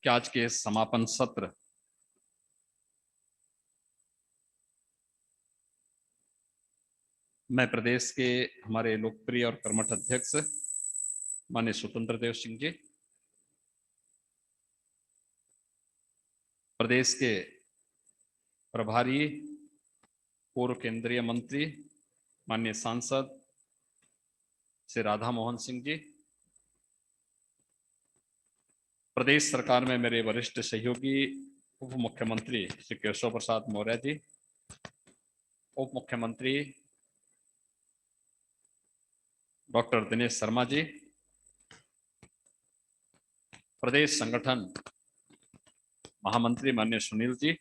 कि आज के समापन सत्र में प्रदेश के हमारे लोकप्रिय और कर्मठ अध्यक्ष माननीय स्वतंत्र देव सिंह जी, प्रदेश के प्रभारी पूर्व केंद्रीय मंत्री माननीय सांसद श्री राधा मोहन सिंह जी, प्रदेश सरकार में मेरे वरिष्ठ सहयोगी उप मुख्यमंत्री श्री केशव प्रसाद मौर्य जी, उप मुख्यमंत्री डॉक्टर दिनेश शर्मा जी, प्रदेश संगठन महामंत्री माननीय सुनील जी,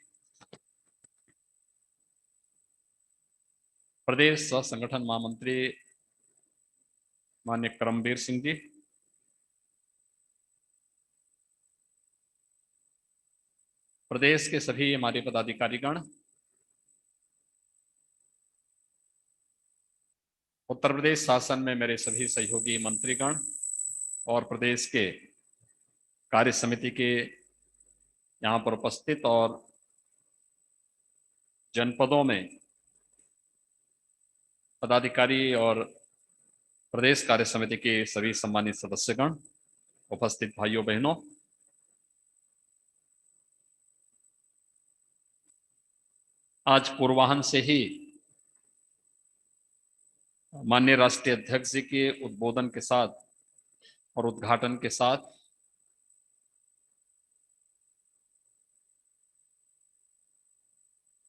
प्रदेश सह संगठन महामंत्री माननीय करमबीर सिंह जी, प्रदेश के सभी हमारे पदाधिकारीगण, उत्तर प्रदेश शासन में मेरे सभी सहयोगी मंत्रीगण और प्रदेश के कार्य समिति के यहाँ पर उपस्थित और जनपदों में पदाधिकारी और प्रदेश कार्य समिति के सभी सम्मानित सदस्यगण, उपस्थित भाइयों बहनों, आज पूर्वाह्न से ही माननीय राष्ट्रीय अध्यक्ष जी के उद्बोधन के साथ और उद्घाटन के साथ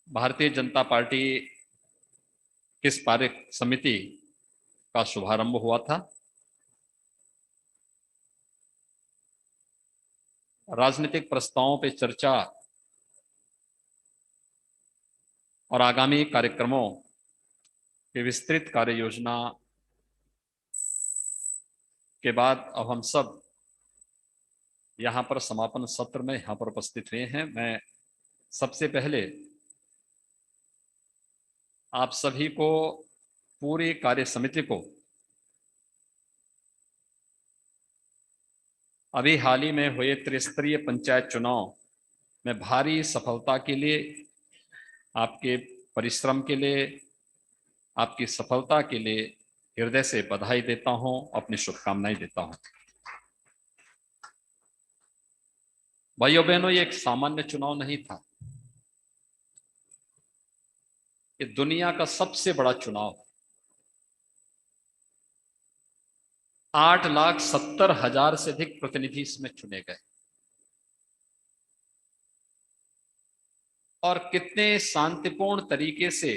भारतीय जनता पार्टी किस कार्य समिति का शुभारंभ हुआ था। राजनीतिक प्रस्तावों पर चर्चा और आगामी कार्यक्रमों की विस्तृत कार्य योजना के बाद अब हम सब यहाँ पर समापन सत्र में यहाँ पर उपस्थित हुए हैं। मैं सबसे पहले आप सभी को, पूरी कार्य समिति को अभी हाल ही में हुए त्रिस्तरीय पंचायत चुनाव में भारी सफलता के लिए, आपके परिश्रम के लिए, आपकी सफलता के लिए हृदय से बधाई देता हूं, अपनी शुभकामनाएं देता हूं। भाइयों बहनों, ये एक सामान्य चुनाव नहीं था, ये दुनिया का सबसे बड़ा चुनाव। 8,70,000 से अधिक प्रतिनिधि इसमें चुने गए और कितने शांतिपूर्ण तरीके से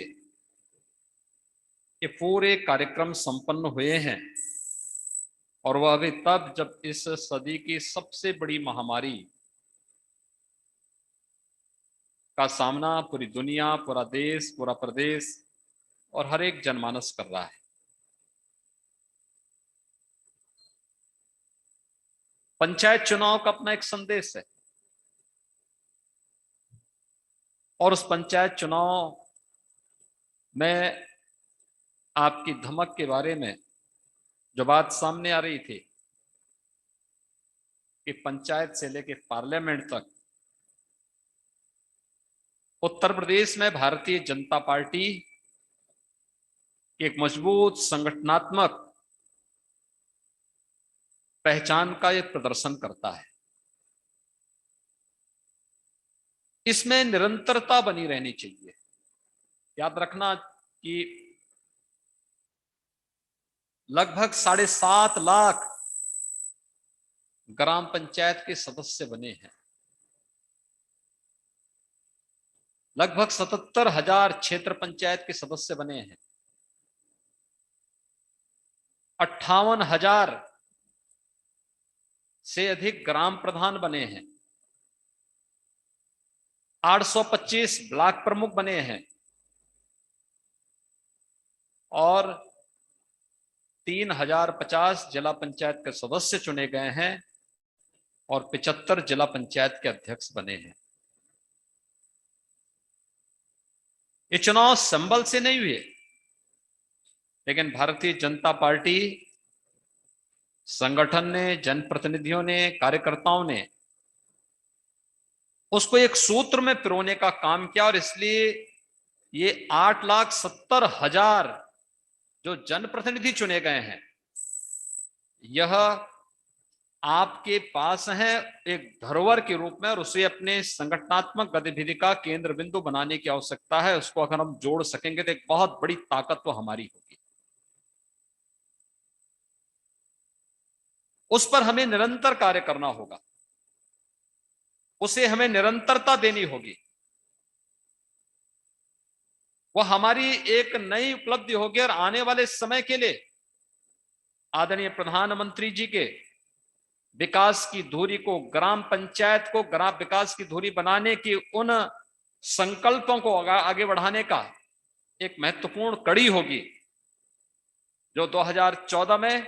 ये पूरे कार्यक्रम संपन्न हुए हैं। और वह अभी तब जब इस सदी की सबसे बड़ी महामारी का सामना पूरी दुनिया, पूरा देश, पूरा प्रदेश और हर एक जनमानस कर रहा है। पंचायत चुनाव का अपना एक संदेश है और उस पंचायत चुनाव में आपकी धमक के बारे में जो बात सामने आ रही थी कि पंचायत से लेकर पार्लियामेंट तक उत्तर प्रदेश में भारतीय जनता पार्टी एक मजबूत संगठनात्मक पहचान का एक प्रदर्शन करता है। इसमें निरंतरता बनी रहनी चाहिए। याद रखना कि लगभग 7.5 लाख ग्राम पंचायत के सदस्य बने हैं, लगभग 77,000 क्षेत्र पंचायत के सदस्य बने हैं, 58,000 से अधिक ग्राम प्रधान बने हैं, 825 ब्लॉक प्रमुख बने हैं और 3,050 जिला पंचायत के सदस्य चुने गए हैं और 75 जिला पंचायत के अध्यक्ष बने हैं। ये चुनाव संबल से नहीं हुए, लेकिन भारतीय जनता पार्टी संगठन ने, जनप्रतिनिधियों ने, कार्यकर्ताओं ने उसको एक सूत्र में पिरोने का काम किया, और इसलिए ये 8,70,000 जो जनप्रतिनिधि चुने गए हैं, यह आपके पास है एक धरोहर के रूप में, और उसे अपने संगठनात्मक गतिविधि का केंद्र बिंदु बनाने की आवश्यकता है। उसको अगर हम जोड़ सकेंगे तो एक बहुत बड़ी ताकत तो हमारी होगी। उस पर हमें निरंतर कार्य करना होगा, उसे हमें निरंतरता देनी होगी। वह हमारी एक नई उपलब्धि होगी, और आने वाले समय के लिए आदरणीय प्रधानमंत्री जी के विकास की धुरी को, ग्राम पंचायत को विकास की धुरी बनाने की उन संकल्पों को आगे बढ़ाने का एक महत्वपूर्ण कड़ी होगी, जो 2014 में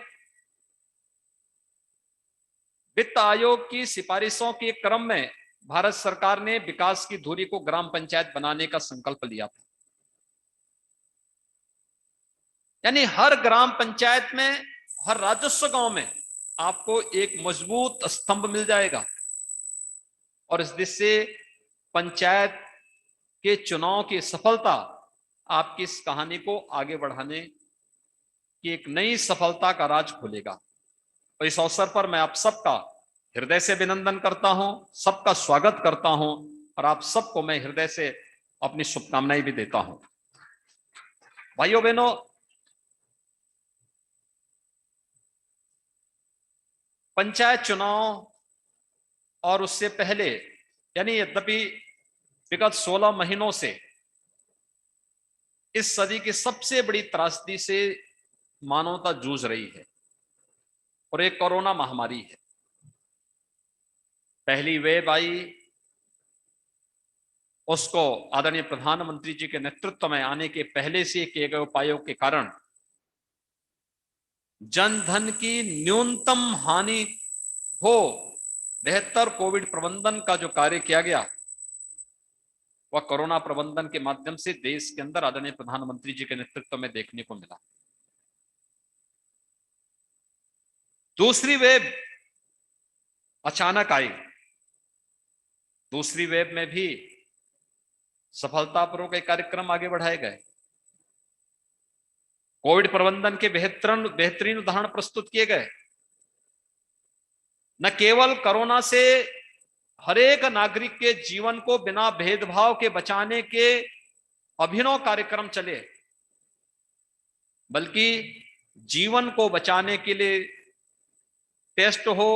वित्त आयोग की सिफारिशों के क्रम में भारत सरकार ने विकास की धुरी को ग्राम पंचायत बनाने का संकल्प लिया था। यानी हर ग्राम पंचायत में, हर राजस्व गांव में आपको एक मजबूत स्तंभ मिल जाएगा, और इस दिशा से पंचायत के चुनाव की सफलता आपकी इस कहानी को आगे बढ़ाने की एक नई सफलता का राज खोलेगा। तो इस अवसर पर मैं आप सबका हृदय से अभिनंदन करता हूं, सबका स्वागत करता हूं, और आप सबको मैं हृदय से अपनी शुभकामनाएं भी देता हूं। भाइयों बहनों, पंचायत चुनाव और उससे पहले, यानी यद्यपि विगत 16 महीनों से इस सदी की सबसे बड़ी त्रासदी से मानवता जूझ रही है, और एक कोरोना महामारी है। पहली वेव आई, उसको आदरणीय प्रधानमंत्री जी के नेतृत्व में आने के पहले से किए गए उपायों के कारण जनधन की न्यूनतम हानि हो, बेहतर कोविड प्रबंधन का जो कार्य किया गया, वह कोरोना प्रबंधन के माध्यम से देश के अंदर आदरणीय प्रधानमंत्री जी के नेतृत्व में देखने को मिला। दूसरी वेव अचानक आई। दूसरी वेव में भी सफलतापूर्वक कार्यक्रम आगे बढ़ाए गए, कोविड प्रबंधन के बेहतरीन उदाहरण प्रस्तुत किए गए। न केवल कोरोना से हरेक नागरिक के जीवन को बिना भेदभाव के बचाने के अभिनव कार्यक्रम चले, बल्कि जीवन को बचाने के लिए टेस्ट हो,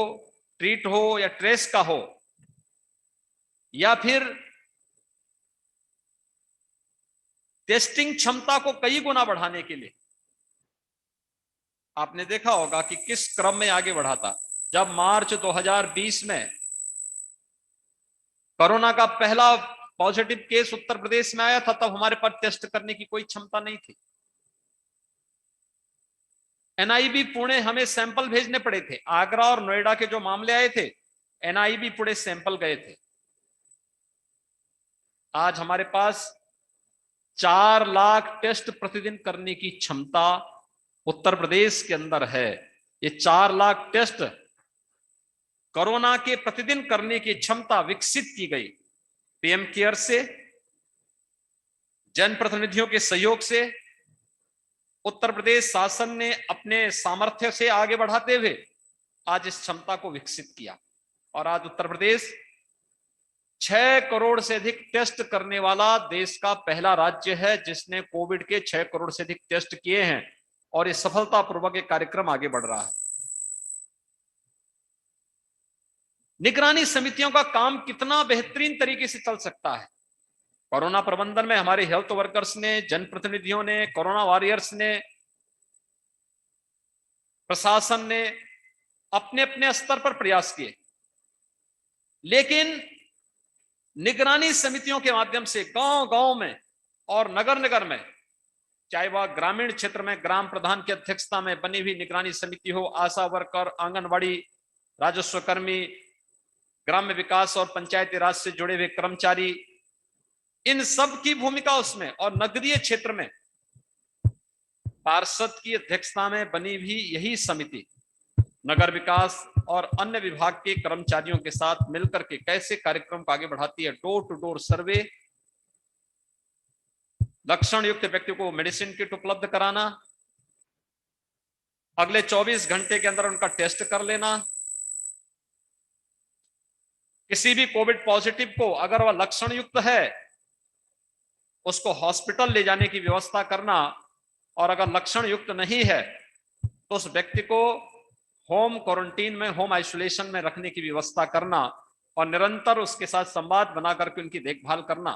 ट्रीट हो या ट्रेस का हो, या फिर टेस्टिंग क्षमता को कई गुना बढ़ाने के लिए आपने देखा होगा कि किस क्रम में आगे बढ़ा था। जब मार्च 2020 में कोरोना का पहला पॉजिटिव केस उत्तर प्रदेश में आया था, तब हमारे पास टेस्ट करने की कोई क्षमता नहीं थी। एनआईबी पुणे हमें सैंपल भेजने पड़े थे। आगरा और नोएडा के जो मामले आए थे, एनआईबी पुणे सैंपल गए थे। आज हमारे पास 4 लाख टेस्ट प्रतिदिन करने की क्षमता उत्तर प्रदेश के अंदर है। ये 4 लाख टेस्ट कोरोना के प्रतिदिन करने की क्षमता विकसित की गई पीएम केयर से, जनप्रतिनिधियों के सहयोग से। उत्तर प्रदेश शासन ने अपने सामर्थ्य से आगे बढ़ाते हुए आज इस क्षमता को विकसित किया, और आज उत्तर प्रदेश 6 करोड़ से अधिक टेस्ट करने वाला देश का पहला राज्य है, जिसने कोविड के 6 करोड़ से अधिक टेस्ट किए हैं, और इस सफलतापूर्वक एक कार्यक्रम आगे बढ़ रहा है। निगरानी समितियों का काम कितना बेहतरीन तरीके से चल सकता है। कोरोना प्रबंधन में हमारे हेल्थ वर्कर्स ने, जनप्रतिनिधियों ने, कोरोना वॉरियर्स ने, प्रशासन ने अपने अपने स्तर पर प्रयास किए, लेकिन निगरानी समितियों के माध्यम से गांव गांव में और नगर नगर में, चाहे वह ग्रामीण क्षेत्र में ग्राम प्रधान की अध्यक्षता में बनी हुई निगरानी समिति हो, आशा वर्कर, आंगनवाड़ी, राजस्व कर्मी, ग्राम्य विकास और पंचायती राज से जुड़े हुए कर्मचारी, इन सब की भूमिका उसमें, और नगरीय क्षेत्र में पार्षद की अध्यक्षता में बनी हुई यही समिति, नगर विकास, और अन्य विभाग के कर्मचारियों के साथ मिलकर के कैसे कार्यक्रम को आगे बढ़ाती है। डोर टू डोर सर्वे, लक्षण युक्त व्यक्ति को मेडिसिन किट उपलब्ध कराना, अगले 24 घंटे के अंदर उनका टेस्ट कर लेना, किसी भी कोविड पॉजिटिव को अगर वह लक्षण युक्त है उसको हॉस्पिटल ले जाने की व्यवस्था करना, और अगर लक्षण युक्त नहीं है तो उस व्यक्ति को होम क्वारंटीन में, होम आइसोलेशन में रखने की व्यवस्था करना और निरंतर उसके साथ संवाद बना करके उनकी देखभाल करना।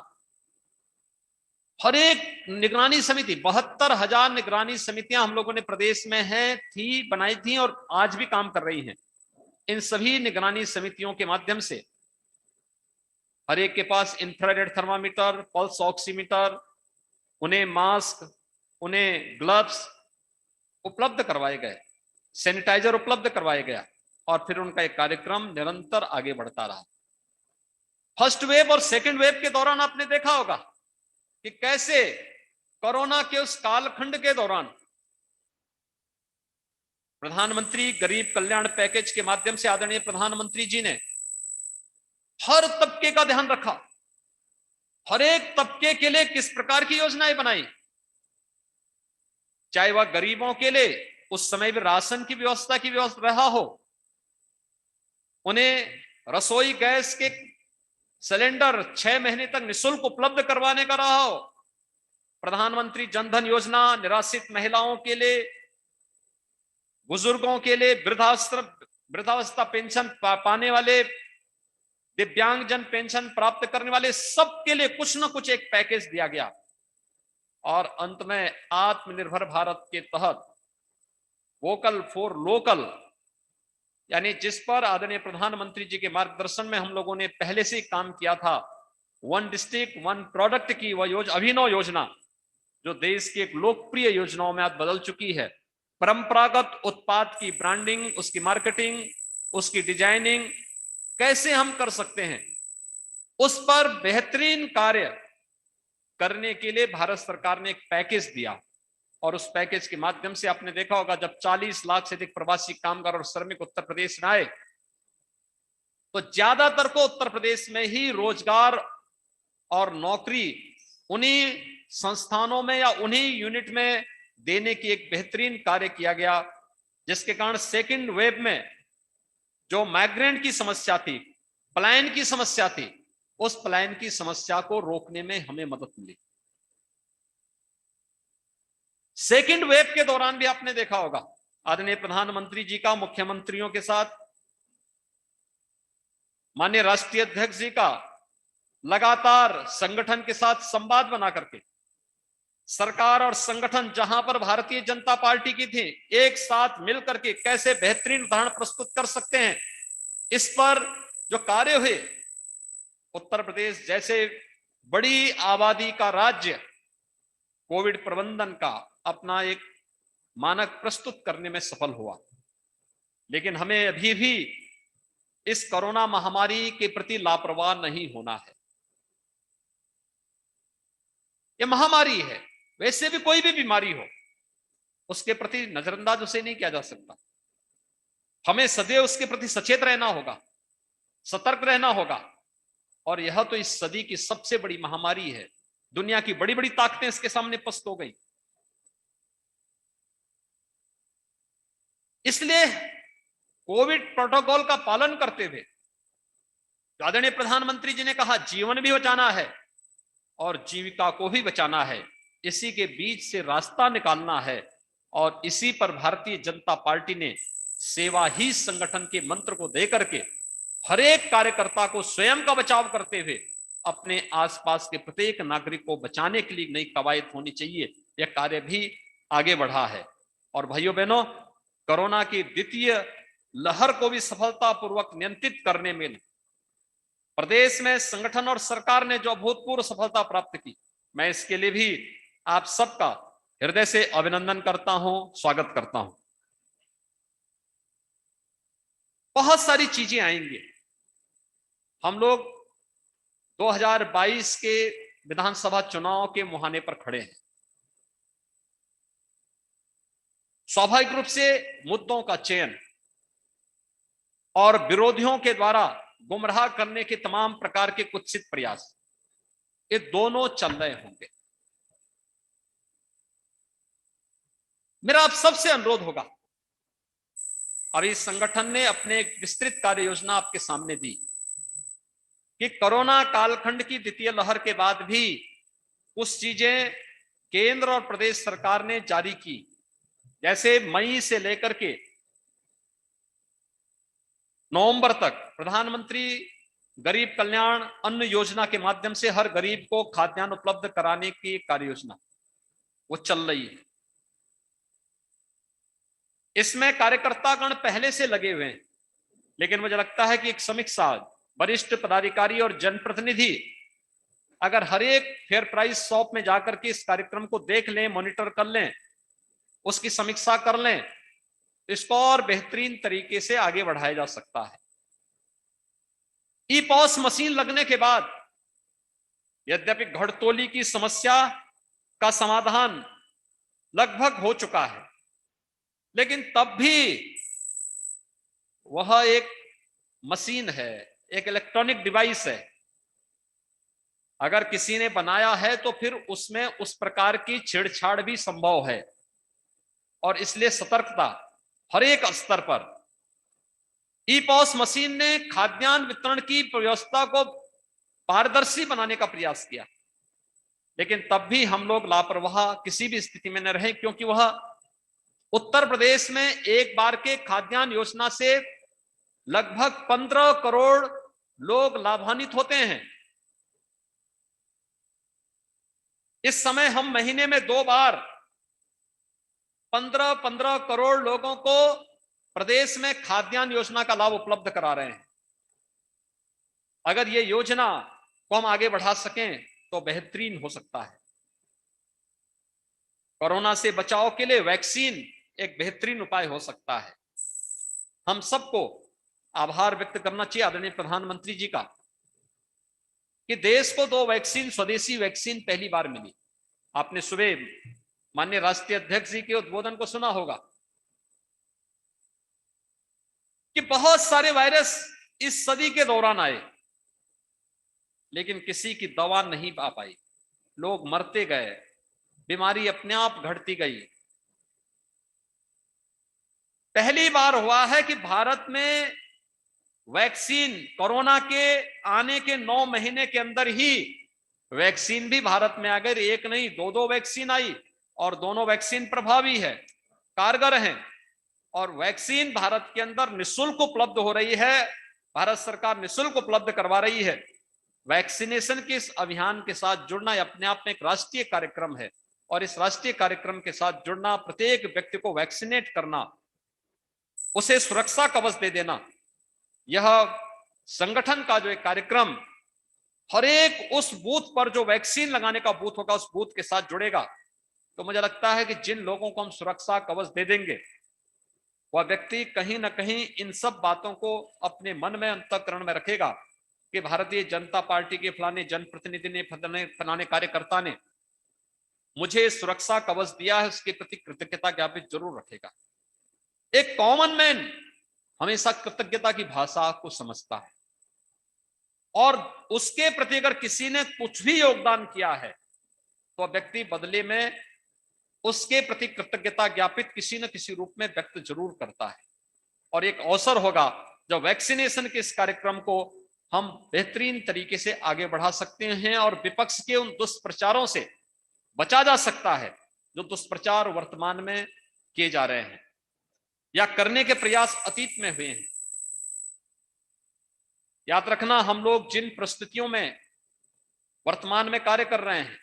हर एक निगरानी समिति, 72,000 निगरानी समितियां हम लोगों ने प्रदेश में बनाई थी और आज भी काम कर रही हैं। इन सभी निगरानी समितियों के माध्यम से हर एक के पास इंफ्रारेड थर्मामीटर, पल्स ऑक्सीमीटर, उन्हें मास्क, उन्हें ग्लव्स उपलब्ध करवाए गए, सैनिटाइजर उपलब्ध करवाया गया और फिर उनका एक कार्यक्रम निरंतर आगे बढ़ता रहा। फर्स्ट वेव और सेकंड वेव के दौरान आपने देखा होगा कि कैसे कोरोना के उस कालखंड के दौरान प्रधानमंत्री गरीब कल्याण पैकेज के माध्यम से आदरणीय प्रधानमंत्री जी ने हर तबके का ध्यान रखा, हर एक तबके के लिए किस प्रकार की योजनाएं बनाई, चाहे वह गरीबों के लिए उस समय भी राशन की व्यवस्था रहा हो, उन्हें रसोई गैस के सिलेंडर 6 महीने तक निःशुल्क उपलब्ध करवाने का रहा हो, प्रधानमंत्री जनधन योजना निराश्रित महिलाओं के लिए, बुजुर्गों के लिए, वृद्धावस्था पेंशन पाने वाले, दिव्यांगजन पेंशन प्राप्त करने वाले, सबके लिए कुछ न कुछ एक पैकेज दिया गया। और अंत में आत्मनिर्भर भारत के तहत वोकल फॉर लोकल, यानी जिस पर आदरणीय प्रधानमंत्री जी के मार्गदर्शन में हम लोगों ने पहले से काम किया था, वन डिस्ट्रिक्ट वन प्रोडक्ट की वह अभिनव योजना जो देश की एक लोकप्रिय योजनाओं में आज बदल चुकी है। परंपरागत उत्पाद की ब्रांडिंग, उसकी मार्केटिंग, उसकी डिजाइनिंग कैसे हम कर सकते हैं, उस पर बेहतरीन कार्य करने के लिए भारत सरकार ने एक पैकेज दिया। और उस पैकेज के माध्यम से आपने देखा होगा जब 40 लाख से अधिक प्रवासी कामगार और श्रमिक उत्तर प्रदेश में आए तो ज्यादातर को उत्तर प्रदेश में ही रोजगार और नौकरी उन्हीं संस्थानों में या उन्हीं यूनिट में देने की एक बेहतरीन कार्य किया गया, जिसके कारण सेकंड वेव में जो माइग्रेंट की समस्या थी, पलायन की समस्या थी, उस पलायन की समस्या को रोकने में हमें मदद मिली। सेकंड वेव के दौरान भी आपने देखा होगा आदरणीय प्रधानमंत्री जी का मुख्यमंत्रियों के साथ, माननीय राष्ट्रीय अध्यक्ष जी का लगातार संगठन के साथ संवाद बना करके सरकार और संगठन जहां पर भारतीय जनता पार्टी की थी, एक साथ मिलकर के कैसे बेहतरीन उदाहरण प्रस्तुत कर सकते हैं, इस पर जो कार्य हुए, उत्तर प्रदेश जैसे बड़ी आबादी का राज्य कोविड प्रबंधन का अपना एक मानक प्रस्तुत करने में सफल हुआ। लेकिन हमें अभी भी इस कोरोना महामारी के प्रति लापरवाह नहीं होना है। यह महामारी है, वैसे भी कोई भी बीमारी हो उसके प्रति नजरअंदाज उसे नहीं किया जा सकता। हमें सदैव उसके प्रति सचेत रहना होगा, सतर्क रहना होगा। और यह तो इस सदी की सबसे बड़ी महामारी है, दुनिया की बड़ी बड़ी ताकतें इसके सामने पस्त हो गई। इसलिए कोविड प्रोटोकॉल का पालन करते हुए आदरणीय प्रधानमंत्री जी ने कहा जीवन भी बचाना है और जीविका को भी बचाना है, इसी के बीच से रास्ता निकालना है। और इसी पर भारतीय जनता पार्टी ने सेवा ही संगठन के मंत्र को देकर के हर एक कार्यकर्ता को स्वयं का बचाव करते हुए अपने आसपास के प्रत्येक नागरिक को बचाने के लिए नई कवायद होनी चाहिए, यह कार्य भी आगे बढ़ा है। और भाइयों बहनों, कोरोना की द्वितीय लहर को भी सफलतापूर्वक नियंत्रित करने में प्रदेश में संगठन और सरकार ने जो अभूतपूर्व सफलता प्राप्त की, मैं इसके लिए भी आप सबका हृदय से अभिनंदन करता हूं, स्वागत करता हूं। बहुत सारी चीजें आएंगी। हम लोग 2022 के विधानसभा चुनाव के मुहाने पर खड़े हैं। स्वाभाविक रूप से मुद्दों का चयन और विरोधियों के द्वारा गुमराह करने के तमाम प्रकार के कुत्सित प्रयास, ये दोनों चल रहे होंगे। मेरा आप सबसे अनुरोध होगा, और इस संगठन ने अपने एक विस्तृत कार्य योजना आपके सामने दी कि कोरोना कालखंड की द्वितीय लहर के बाद भी कुछ चीजें केंद्र और प्रदेश सरकार ने जारी की, जैसे मई से लेकर के नवंबर तक प्रधानमंत्री गरीब कल्याण अन्न योजना के माध्यम से हर गरीब को खाद्यान्न उपलब्ध कराने की कार्य योजना वो चल रही है। इसमें कार्यकर्तागण पहले से लगे हुए हैं, लेकिन मुझे लगता है कि एक समीक्षा, वरिष्ठ पदाधिकारी और जनप्रतिनिधि अगर हर एक फेयर प्राइस शॉप में जाकर के इस कार्यक्रम को देख लें, मॉनिटर कर लें, उसकी समीक्षा कर लें, इसको और बेहतरीन तरीके से आगे बढ़ाया जा सकता है। ई पॉस मशीन लगने के बाद यद्यपि घड़तोली की समस्या का समाधान लगभग हो चुका है, लेकिन तब भी वह एक मशीन है, एक इलेक्ट्रॉनिक डिवाइस है। अगर किसी ने बनाया है तो फिर उसमें उस प्रकार की छेड़छाड़ भी संभव है, और इसलिए सतर्कता हर एक स्तर पर। ई पॉस मशीन ने खाद्यान्न वितरण की व्यवस्था को पारदर्शी बनाने का प्रयास किया, लेकिन तब भी हम लोग लापरवाह किसी भी स्थिति में न रहे, क्योंकि वह उत्तर प्रदेश में एक बार के खाद्यान्न योजना से लगभग 15 करोड़ लोग लाभान्वित होते हैं। इस समय हम महीने में 2 बार 15-15 करोड़ लोगों को प्रदेश में खाद्यान्न योजना का लाभ उपलब्ध करा रहे हैं। अगर ये योजना को हम आगे बढ़ा सकें तो बेहतरीन हो सकता है। कोरोना से बचाव के लिए वैक्सीन एक बेहतरीन उपाय हो सकता है। हम सबको आभार व्यक्त करना चाहिए आदरणीय प्रधानमंत्री जी का कि देश को 2 वैक्सीन, स्वदेशी वैक्सीन पहली बार मिली। आपने सुबह माननीय राष्ट्रीय अध्यक्ष जी के उद्बोधन को सुना होगा कि बहुत सारे वायरस इस सदी के दौरान आए, लेकिन किसी की दवा नहीं आ पाई, लोग मरते गए, बीमारी अपने आप घटती गई। पहली बार हुआ है कि भारत में वैक्सीन, कोरोना के आने के 9 महीने के अंदर ही वैक्सीन भी भारत में आ गई। एक नहीं, 2 वैक्सीन आई, और दोनों वैक्सीन प्रभावी है, कारगर हैं, और वैक्सीन भारत के अंदर निःशुल्क उपलब्ध हो रही है। भारत सरकार निःशुल्क उपलब्ध करवा रही है। वैक्सीनेशन के इस अभियान के साथ जुड़ना अपने आप में एक राष्ट्रीय कार्यक्रम है, और इस राष्ट्रीय कार्यक्रम के साथ जुड़ना, प्रत्येक व्यक्ति को वैक्सीनेट करना, उसे सुरक्षा कवच दे देना, यह संगठन का जो एक कार्यक्रम हर एक उस बूथ पर जो वैक्सीन लगाने का बूथ होगा उस बूथ के साथ जुड़ेगा, तो मुझे लगता है कि जिन लोगों को हम सुरक्षा कवच दे देंगे वह व्यक्ति कहीं ना कहीं इन सब बातों को अपने मन में, अंतःकरण में रखेगा कि भारतीय जनता पार्टी के फलाने जनप्रतिनिधि ने, फलाने कार्यकर्ता ने मुझे सुरक्षा कवच दिया है, उसके प्रति कृतज्ञता ज्ञापित जरूर रखेगा। एक कॉमन मैन हमेशा कृतज्ञता की भाषा को समझता है, और उसके प्रति अगर किसी ने कुछ भी योगदान किया है तो व्यक्ति बदले में उसके प्रति कृतज्ञता ज्ञापित किसी न किसी रूप में व्यक्त जरूर करता है। और एक अवसर होगा जब वैक्सीनेशन के इस कार्यक्रम को हम बेहतरीन तरीके से आगे बढ़ा सकते हैं, और विपक्ष के उन दुष्प्रचारों से बचा जा सकता है जो दुष्प्रचार वर्तमान में किए जा रहे हैं या करने के प्रयास अतीत में हुए हैं। याद रखना, हम लोग जिन परिस्थितियों में वर्तमान में कार्य कर रहे हैं,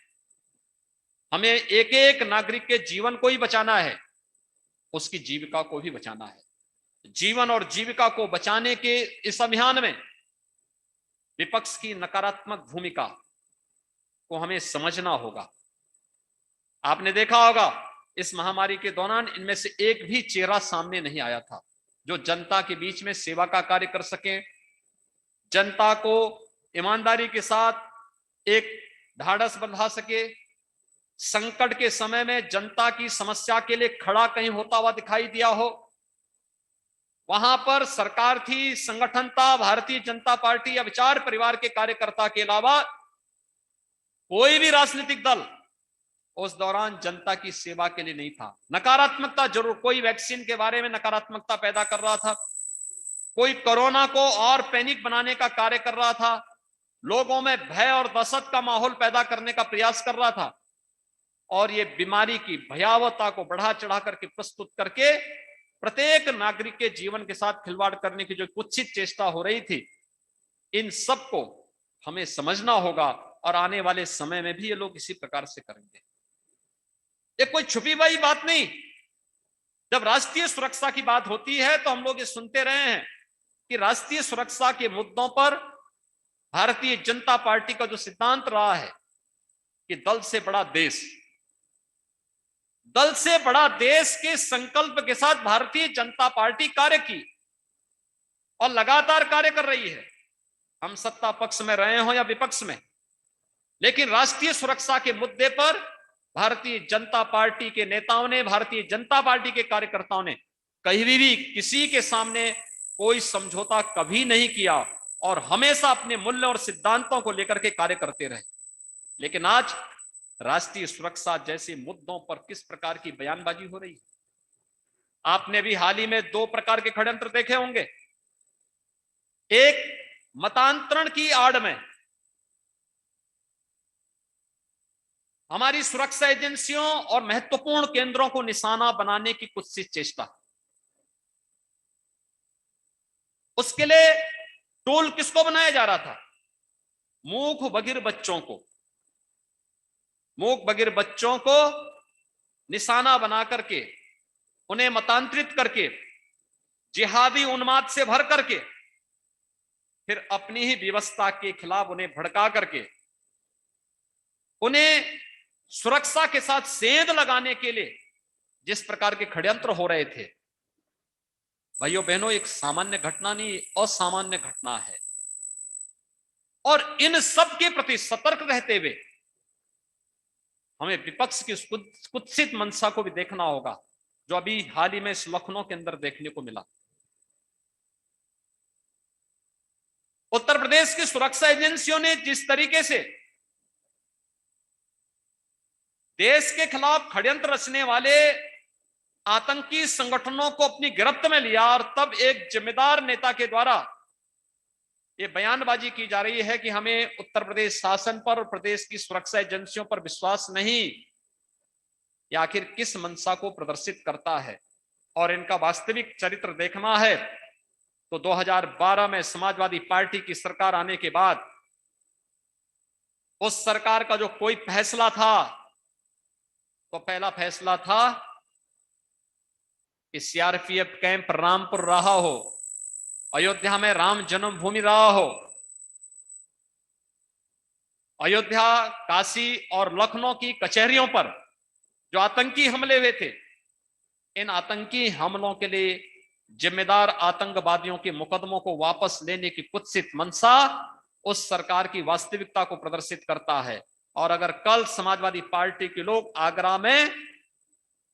हमें एक एक नागरिक के जीवन को ही बचाना है, उसकी जीविका को भी बचाना है। जीवन और जीविका को बचाने के इस अभियान में विपक्ष की नकारात्मक भूमिका को हमें समझना होगा। आपने देखा होगा इस महामारी के दौरान इनमें से एक भी चेहरा सामने नहीं आया था जो जनता के बीच में सेवा का कार्य कर सके, जनता को ईमानदारी के साथ एक ढाढ़स बंधा सके, संकट के समय में जनता की समस्या के लिए खड़ा कहीं होता हुआ दिखाई दिया हो। वहां पर सरकार थी, संगठन था, भारतीय जनता पार्टी या विचार परिवार के कार्यकर्ता के अलावा कोई भी राजनीतिक दल उस दौरान जनता की सेवा के लिए नहीं था। नकारात्मकता जरूर, कोई वैक्सीन के बारे में नकारात्मकता पैदा कर रहा था, कोई कोरोना को और पैनिक बनाने का कार्य कर रहा था, लोगों में भय और दहशत का माहौल पैदा करने का प्रयास कर रहा था, और ये बीमारी की भयावहता को बढ़ा चढ़ा करके प्रस्तुत करके प्रत्येक नागरिक के जीवन के साथ खिलवाड़ करने की जो कुत्सित चेष्टा हो रही थी, इन सबको हमें समझना होगा, और आने वाले समय में भी ये लोग इसी प्रकार से करेंगे। ये कोई छुपी हुई बात नहीं। जब राष्ट्रीय सुरक्षा की बात होती है तो हम लोग ये सुनते रहे हैं कि राष्ट्रीय सुरक्षा के मुद्दों पर भारतीय जनता पार्टी का जो सिद्धांत रहा है कि दल से बड़ा देश, दल से बड़ा देश के संकल्प के साथ भारतीय जनता पार्टी कार्य की और लगातार कार्य कर रही है। हम सत्ता पक्ष में रहे हो या विपक्ष में, लेकिन राष्ट्रीय सुरक्षा के मुद्दे पर भारतीय जनता पार्टी के नेताओं ने, भारतीय जनता पार्टी के कार्यकर्ताओं ने कहीं भी किसी के सामने कोई समझौता कभी नहीं किया और हमेशा अपने मूल्य और सिद्धांतों को लेकर के कार्य करते रहे। लेकिन आज राष्ट्रीय सुरक्षा जैसे मुद्दों पर किस प्रकार की बयानबाजी हो रही है। आपने भी हाल ही में दो प्रकार के षड्यंत्र देखे होंगे। एक, मतांतरण की आड़ में हमारी सुरक्षा एजेंसियों और महत्वपूर्ण केंद्रों को निशाना बनाने की कुत्सित चेष्टा। उसके लिए टूल किसको बनाया जा रहा था? मूक बधिर बच्चों को, मूक बधिर बच्चों को निशाना बना करके, उन्हें मतांतरित करके, जिहादी उन्माद से भर करके, फिर अपनी ही व्यवस्था के खिलाफ उन्हें भड़का करके, उन्हें सुरक्षा के साथ सेंध लगाने के लिए जिस प्रकार के षड्यंत्र हो रहे थे, भाइयों बहनों, एक सामान्य घटना नहीं, असामान्य घटना है। और इन सब के प्रति सतर्क रहते हुए हमें विपक्ष की कुत्सित मंशा को भी देखना होगा, जो अभी हाल ही में इस लखनऊ के अंदर देखने को मिला। उत्तर प्रदेश की सुरक्षा एजेंसियों ने जिस तरीके से देश के खिलाफ षड्यंत्र रचने वाले आतंकी संगठनों को अपनी गिरफ्त में लिया, और तब एक जिम्मेदार नेता के द्वारा यह बयानबाजी की जा रही है कि हमें उत्तर प्रदेश शासन पर और प्रदेश की सुरक्षा एजेंसियों पर विश्वास नहीं, या आखिर किस मंशा को प्रदर्शित करता है। और इनका वास्तविक चरित्र देखना है तो 2012 में समाजवादी पार्टी की सरकार आने के बाद उस सरकार का जो कोई फैसला था, तो पहला फैसला था कि सीआरपीएफ कैंप रामपुर रहा हो, अयोध्या में राम जन्मभूमि रहा हो, अयोध्या, काशी और लखनऊ की कचहरियों पर जो आतंकी हमले हुए थे, इन आतंकी हमलों के लिए जिम्मेदार आतंकवादियों के मुकदमों को वापस लेने की कुत्सित मंशा उस सरकार की वास्तविकता को प्रदर्शित करता है। और अगर कल समाजवादी पार्टी के लोग आगरा में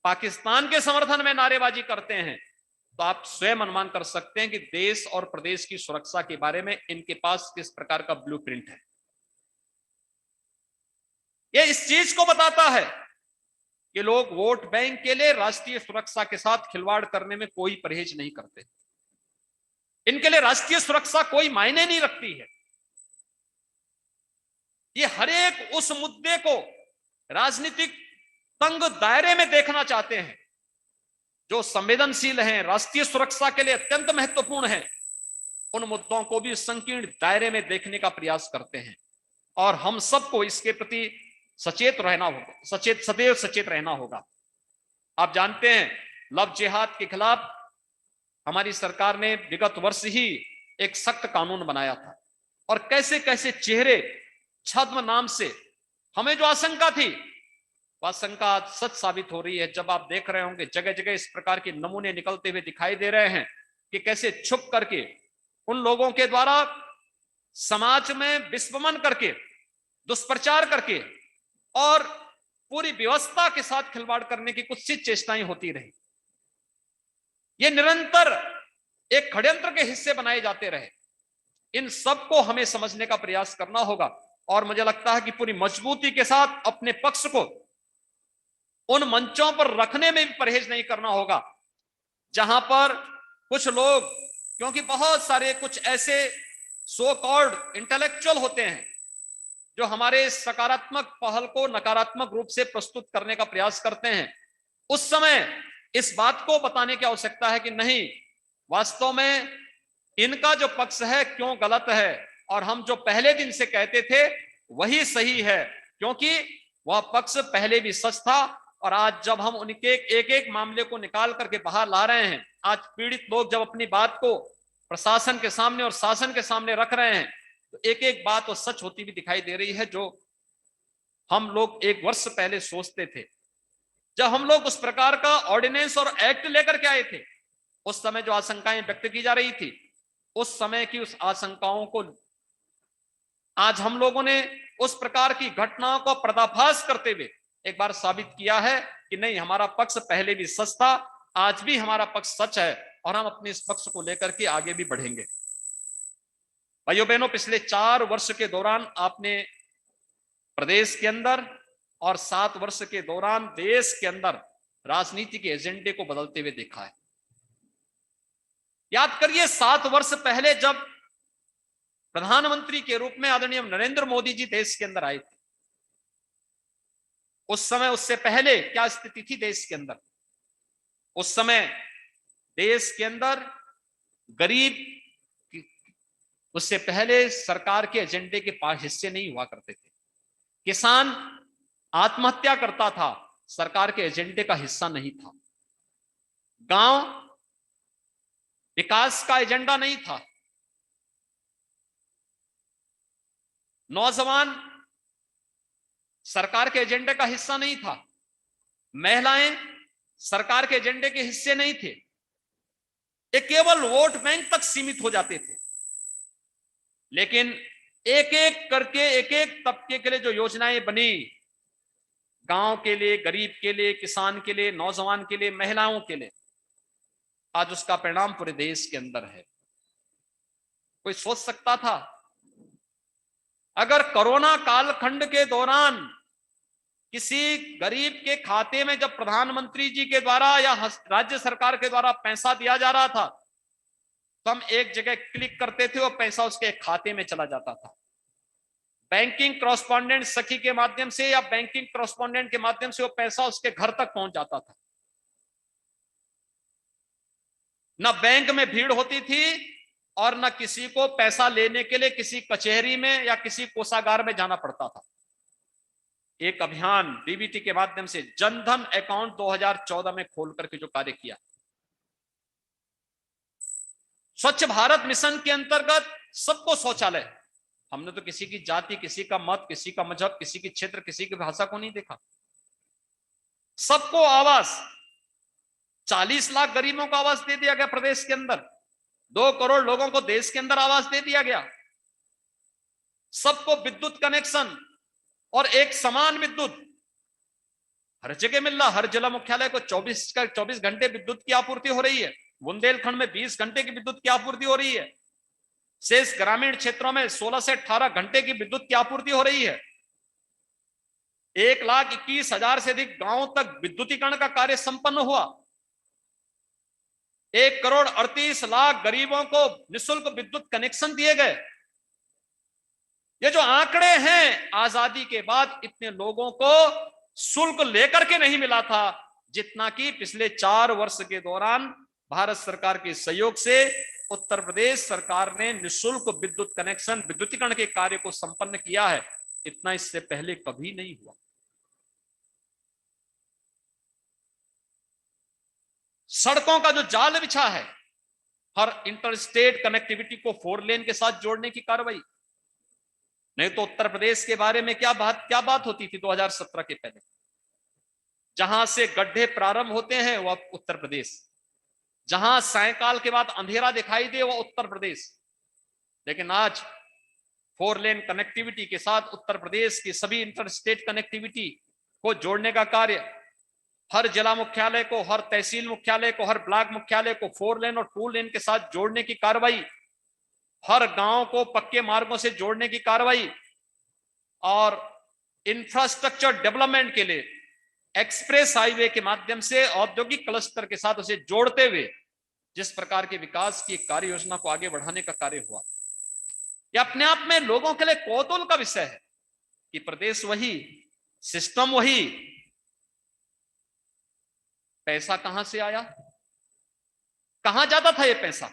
पाकिस्तान के समर्थन में नारेबाजी करते हैं, तो आप स्वयं अनुमान कर सकते हैं कि देश और प्रदेश की सुरक्षा के बारे में इनके पास किस प्रकार का ब्लूप्रिंट है। यह इस चीज को बताता है कि लोग वोट बैंक के लिए राष्ट्रीय सुरक्षा के साथ खिलवाड़ करने में कोई परहेज नहीं करते। इनके लिए राष्ट्रीय सुरक्षा कोई मायने नहीं रखती है। ये हर एक उस मुद्दे को राजनीतिक तंग दायरे में देखना चाहते हैं जो संवेदनशील हैं, राष्ट्रीय सुरक्षा के लिए अत्यंत महत्वपूर्ण है। उन मुद्दों को भी संकीर्ण दायरे में देखने का प्रयास करते हैं, और हम सबको इसके प्रति सचेत रहना होगा, सदैव सचेत रहना होगा। आप जानते हैं, लव जिहाद के खिलाफ हमारी सरकार ने विगत वर्ष ही एक सख्त कानून बनाया था, और कैसे कैसे चेहरे छद्म नाम से हमें जो आशंका थी, वह आशंका सच साबित हो रही है। जब आप देख रहे होंगे जगह जगह इस प्रकार के नमूने निकलते हुए दिखाई दे रहे हैं कि कैसे छुप करके उन लोगों के द्वारा समाज में विस्फमन करके, दुष्प्रचार करके और पूरी व्यवस्था के साथ खिलवाड़ करने की कुत्सित चेष्टाएं होती रही। ये निरंतर एक षड्यंत्र के हिस्से बनाए जाते रहे। इन सबको हमें समझने का प्रयास करना होगा और मुझे लगता है कि पूरी मजबूती के साथ अपने पक्ष को उन मंचों पर रखने में भी परहेज नहीं करना होगा जहां पर कुछ लोग, क्योंकि बहुत सारे कुछ ऐसे सो कॉल्ड इंटेलेक्चुअल होते हैं जो हमारे सकारात्मक पहल को नकारात्मक रूप से प्रस्तुत करने का प्रयास करते हैं, उस समय इस बात को बताने की आवश्यकता है कि नहीं, वास्तव में इनका जो पक्ष है क्यों गलत है और हम जो पहले दिन से कहते थे वही सही है, क्योंकि वह पक्ष पहले भी सच था। और आज जब हम उनके एक एक मामले को निकाल करके बाहर ला रहे हैं, आज पीड़ित लोग जब अपनी बात को प्रशासन के सामने और शासन के सामने रख रहे हैं, तो एक एक बात तो सच होती भी दिखाई दे रही है जो हम लोग एक वर्ष पहले सोचते थे। जब हम लोग उस प्रकार का ऑर्डिनेंस और एक्ट लेकर के आए थे, उस समय जो आशंकाएं व्यक्त की जा रही थी, उस समय की उस आशंकाओं को आज हम लोगों ने उस प्रकार की घटनाओं को पर्दाफाश करते हुए एक बार साबित किया है कि नहीं, हमारा पक्ष पहले भी सच था, आज भी हमारा पक्ष सच है और हम अपने इस पक्ष को लेकर के आगे भी बढ़ेंगे। भाइयों बहनों, पिछले 4 वर्ष के दौरान आपने प्रदेश के अंदर और 7 वर्ष के दौरान देश के अंदर राजनीति के एजेंडे को बदलते हुए देखा है। याद करिए, 7 वर्ष पहले जब प्रधानमंत्री के रूप में आदरणीय नरेंद्र मोदी जी देश के अंदर आए थे, उस समय उससे पहले क्या स्थिति थी देश के अंदर? उस समय देश के अंदर गरीब, उससे पहले सरकार के एजेंडे के पास हिस्से नहीं हुआ करते थे। किसान आत्महत्या करता था, सरकार के एजेंडे का हिस्सा नहीं था। गांव विकास का एजेंडा नहीं था। नौजवान सरकार के एजेंडे का हिस्सा नहीं था। महिलाएं सरकार के एजेंडे के हिस्से नहीं थे। ये केवल वोट बैंक तक सीमित हो जाते थे। लेकिन एक एक करके एक एक तबके के लिए जो योजनाएं बनी, गांव के लिए, गरीब के लिए, किसान के लिए, नौजवान के लिए, महिलाओं के लिए, आज उसका परिणाम पूरे देश के अंदर है। कोई सोच सकता था अगर कोरोना कालखंड के दौरान किसी गरीब के खाते में जब प्रधानमंत्री जी के द्वारा या राज्य सरकार के द्वारा पैसा दिया जा रहा था, तो हम एक जगह क्लिक करते थे और पैसा उसके खाते में चला जाता था। बैंकिंग कॉरेस्पॉन्डेंट सखी के माध्यम से या बैंकिंग कॉरेस्पॉन्डेंट के माध्यम से वो पैसा उसके घर तक पहुंच जाता था। न बैंक में भीड़ होती थी और न किसी को पैसा लेने के लिए किसी कचहरी में या किसी कोषागार में जाना पड़ता था। एक अभियान डीबीटी के माध्यम से जनधन अकाउंट 2014 में खोल करके जो कार्य किया, स्वच्छ भारत मिशन के अंतर्गत सबको शौचालय, हमने तो किसी की जाति, किसी का मत, किसी का मजहब, किसी की क्षेत्र, किसी की भाषा को नहीं देखा। सबको आवास, 40 लाख गरीबों को आवास दे दिया गया प्रदेश के अंदर। 2 करोड़ लोगों को देश के अंदर आवास दे दिया गया। सबको विद्युत कनेक्शन और एक समान विद्युत हर जगह मिल रहा। हर जिला मुख्यालय को 24 घंटे विद्युत की आपूर्ति हो रही है। बुंदेलखंड में 20 घंटे की विद्युत की आपूर्ति हो रही है। शेष ग्रामीण क्षेत्रों में 16 से 18 घंटे की विद्युत की आपूर्ति हो रही है। 1,21,000 से अधिक गांवों तक विद्युतीकरण का कार्य संपन्न हुआ। 1,38,00,000 गरीबों को निःशुल्क विद्युत कनेक्शन दिए गए। ये जो आंकड़े हैं, आजादी के बाद इतने लोगों को शुल्क लेकर के नहीं मिला था जितना कि पिछले 4 वर्ष के दौरान भारत सरकार के सहयोग से उत्तर प्रदेश सरकार ने निःशुल्क विद्युत कनेक्शन, विद्युतीकरण के कार्य को संपन्न किया है। इतना इससे पहले कभी नहीं हुआ। सड़कों का जो जाल बिछा है, हर इंटरस्टेट कनेक्टिविटी को 4 लेन के साथ जोड़ने की कार्रवाई, नहीं तो उत्तर प्रदेश के बारे में क्या बात होती थी 2017 के पहले? जहां से गड्ढे प्रारंभ होते हैं वह उत्तर प्रदेश, जहां सायकाल के बाद अंधेरा दिखाई दे वह उत्तर प्रदेश। लेकिन आज 4 लेन कनेक्टिविटी के साथ उत्तर प्रदेश की सभी इंटरस्टेट कनेक्टिविटी को जोड़ने का कार्य, हर जिला मुख्यालय को, हर तहसील मुख्यालय को, हर ब्लॉक मुख्यालय को 4 लेन और 2 लेन के साथ जोड़ने की कार्रवाई, हर गांव को पक्के मार्गों से जोड़ने की कार्रवाई और इंफ्रास्ट्रक्चर डेवलपमेंट के लिए एक्सप्रेस हाईवे के माध्यम से औद्योगिक क्लस्टर के साथ उसे जोड़ते हुए जिस प्रकार के विकास की कार्य योजना को आगे बढ़ाने का कार्य हुआ, यह अपने आप में लोगों के लिए कौतूहल का विषय है कि प्रदेश वही, सिस्टम वही, पैसा कहां से आया, कहां जाता था यह पैसा,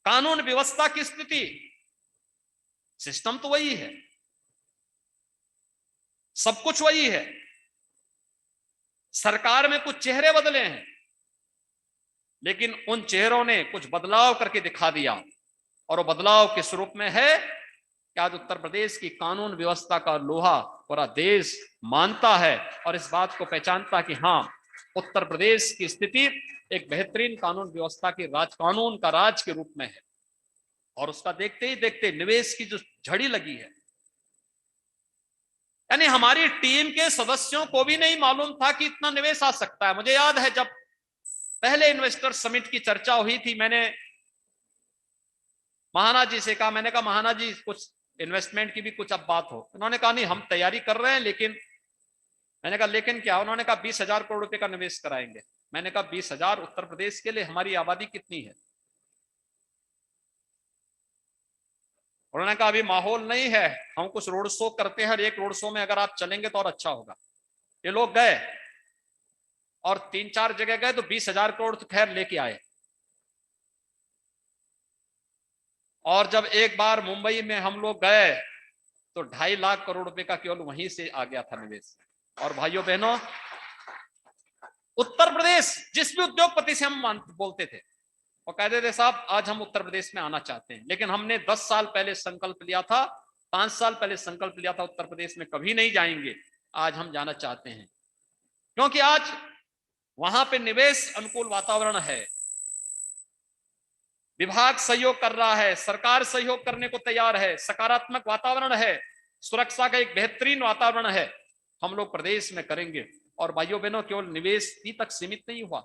कानून व्यवस्था की स्थिति, सिस्टम तो वही है, सब कुछ वही है। सरकार में कुछ चेहरे बदले हैं, लेकिन उन चेहरों ने कुछ बदलाव करके दिखा दिया और वो बदलाव किस रूप में है कि आज उत्तर प्रदेश की कानून व्यवस्था का लोहा पूरा देश मानता है और इस बात को पहचानता कि हाँ, उत्तर प्रदेश की स्थिति एक बेहतरीन कानून व्यवस्था की कानून का राज के रूप में है। और उसका देखते ही देखते निवेश की जो झड़ी लगी है, यानी हमारी टीम के सदस्यों को भी नहीं मालूम था कि इतना निवेश आ सकता है। मुझे याद है जब पहले इन्वेस्टर समिट की चर्चा हुई थी, मैंने महाना जी से कहा, मैंने कहा महाना जी कुछ इन्वेस्टमेंट की भी कुछ अब बात हो। उन्होंने कहा नहीं, हम तैयारी कर रहे हैं, लेकिन मैंने कहा लेकिन क्या? उन्होंने कहा 20,000 करोड़ रुपए का निवेश कराएंगे। मैंने कहा 20,000 उत्तर प्रदेश के लिए, हमारी आबादी कितनी है? उन्होंने कहा अभी माहौल नहीं है, हम कुछ रोड शो करते हैं, हर एक रोड शो में अगर आप चलेंगे तो और अच्छा होगा। ये लोग गए और 3-4 जगह गए तो 20,000 करोड़ तो खैर लेके आए। और जब एक बार मुंबई में हम लोग गए तो 2.5 लाख करोड़ रुपए का केवल वहीं से आ गया था निवेश। और भाइयों बहनों, उत्तर प्रदेश, जिस भी उद्योगपति से हम बोलते थे और कहते थे साहब आज हम उत्तर प्रदेश में आना चाहते हैं, लेकिन हमने 10 साल पहले संकल्प लिया था, 5 साल पहले संकल्प लिया था उत्तर प्रदेश में कभी नहीं जाएंगे, आज हम जाना चाहते हैं। क्योंकि आज वहां पे निवेश अनुकूल वातावरण है, विभाग सहयोग कर रहा है, सरकार सहयोग करने को तैयार है, सकारात्मक वातावरण है, सुरक्षा का एक बेहतरीन वातावरण है, हम लोग प्रदेश में करेंगे। और भाइयों बहनों, केवल निवेश ही तक सीमित नहीं हुआ,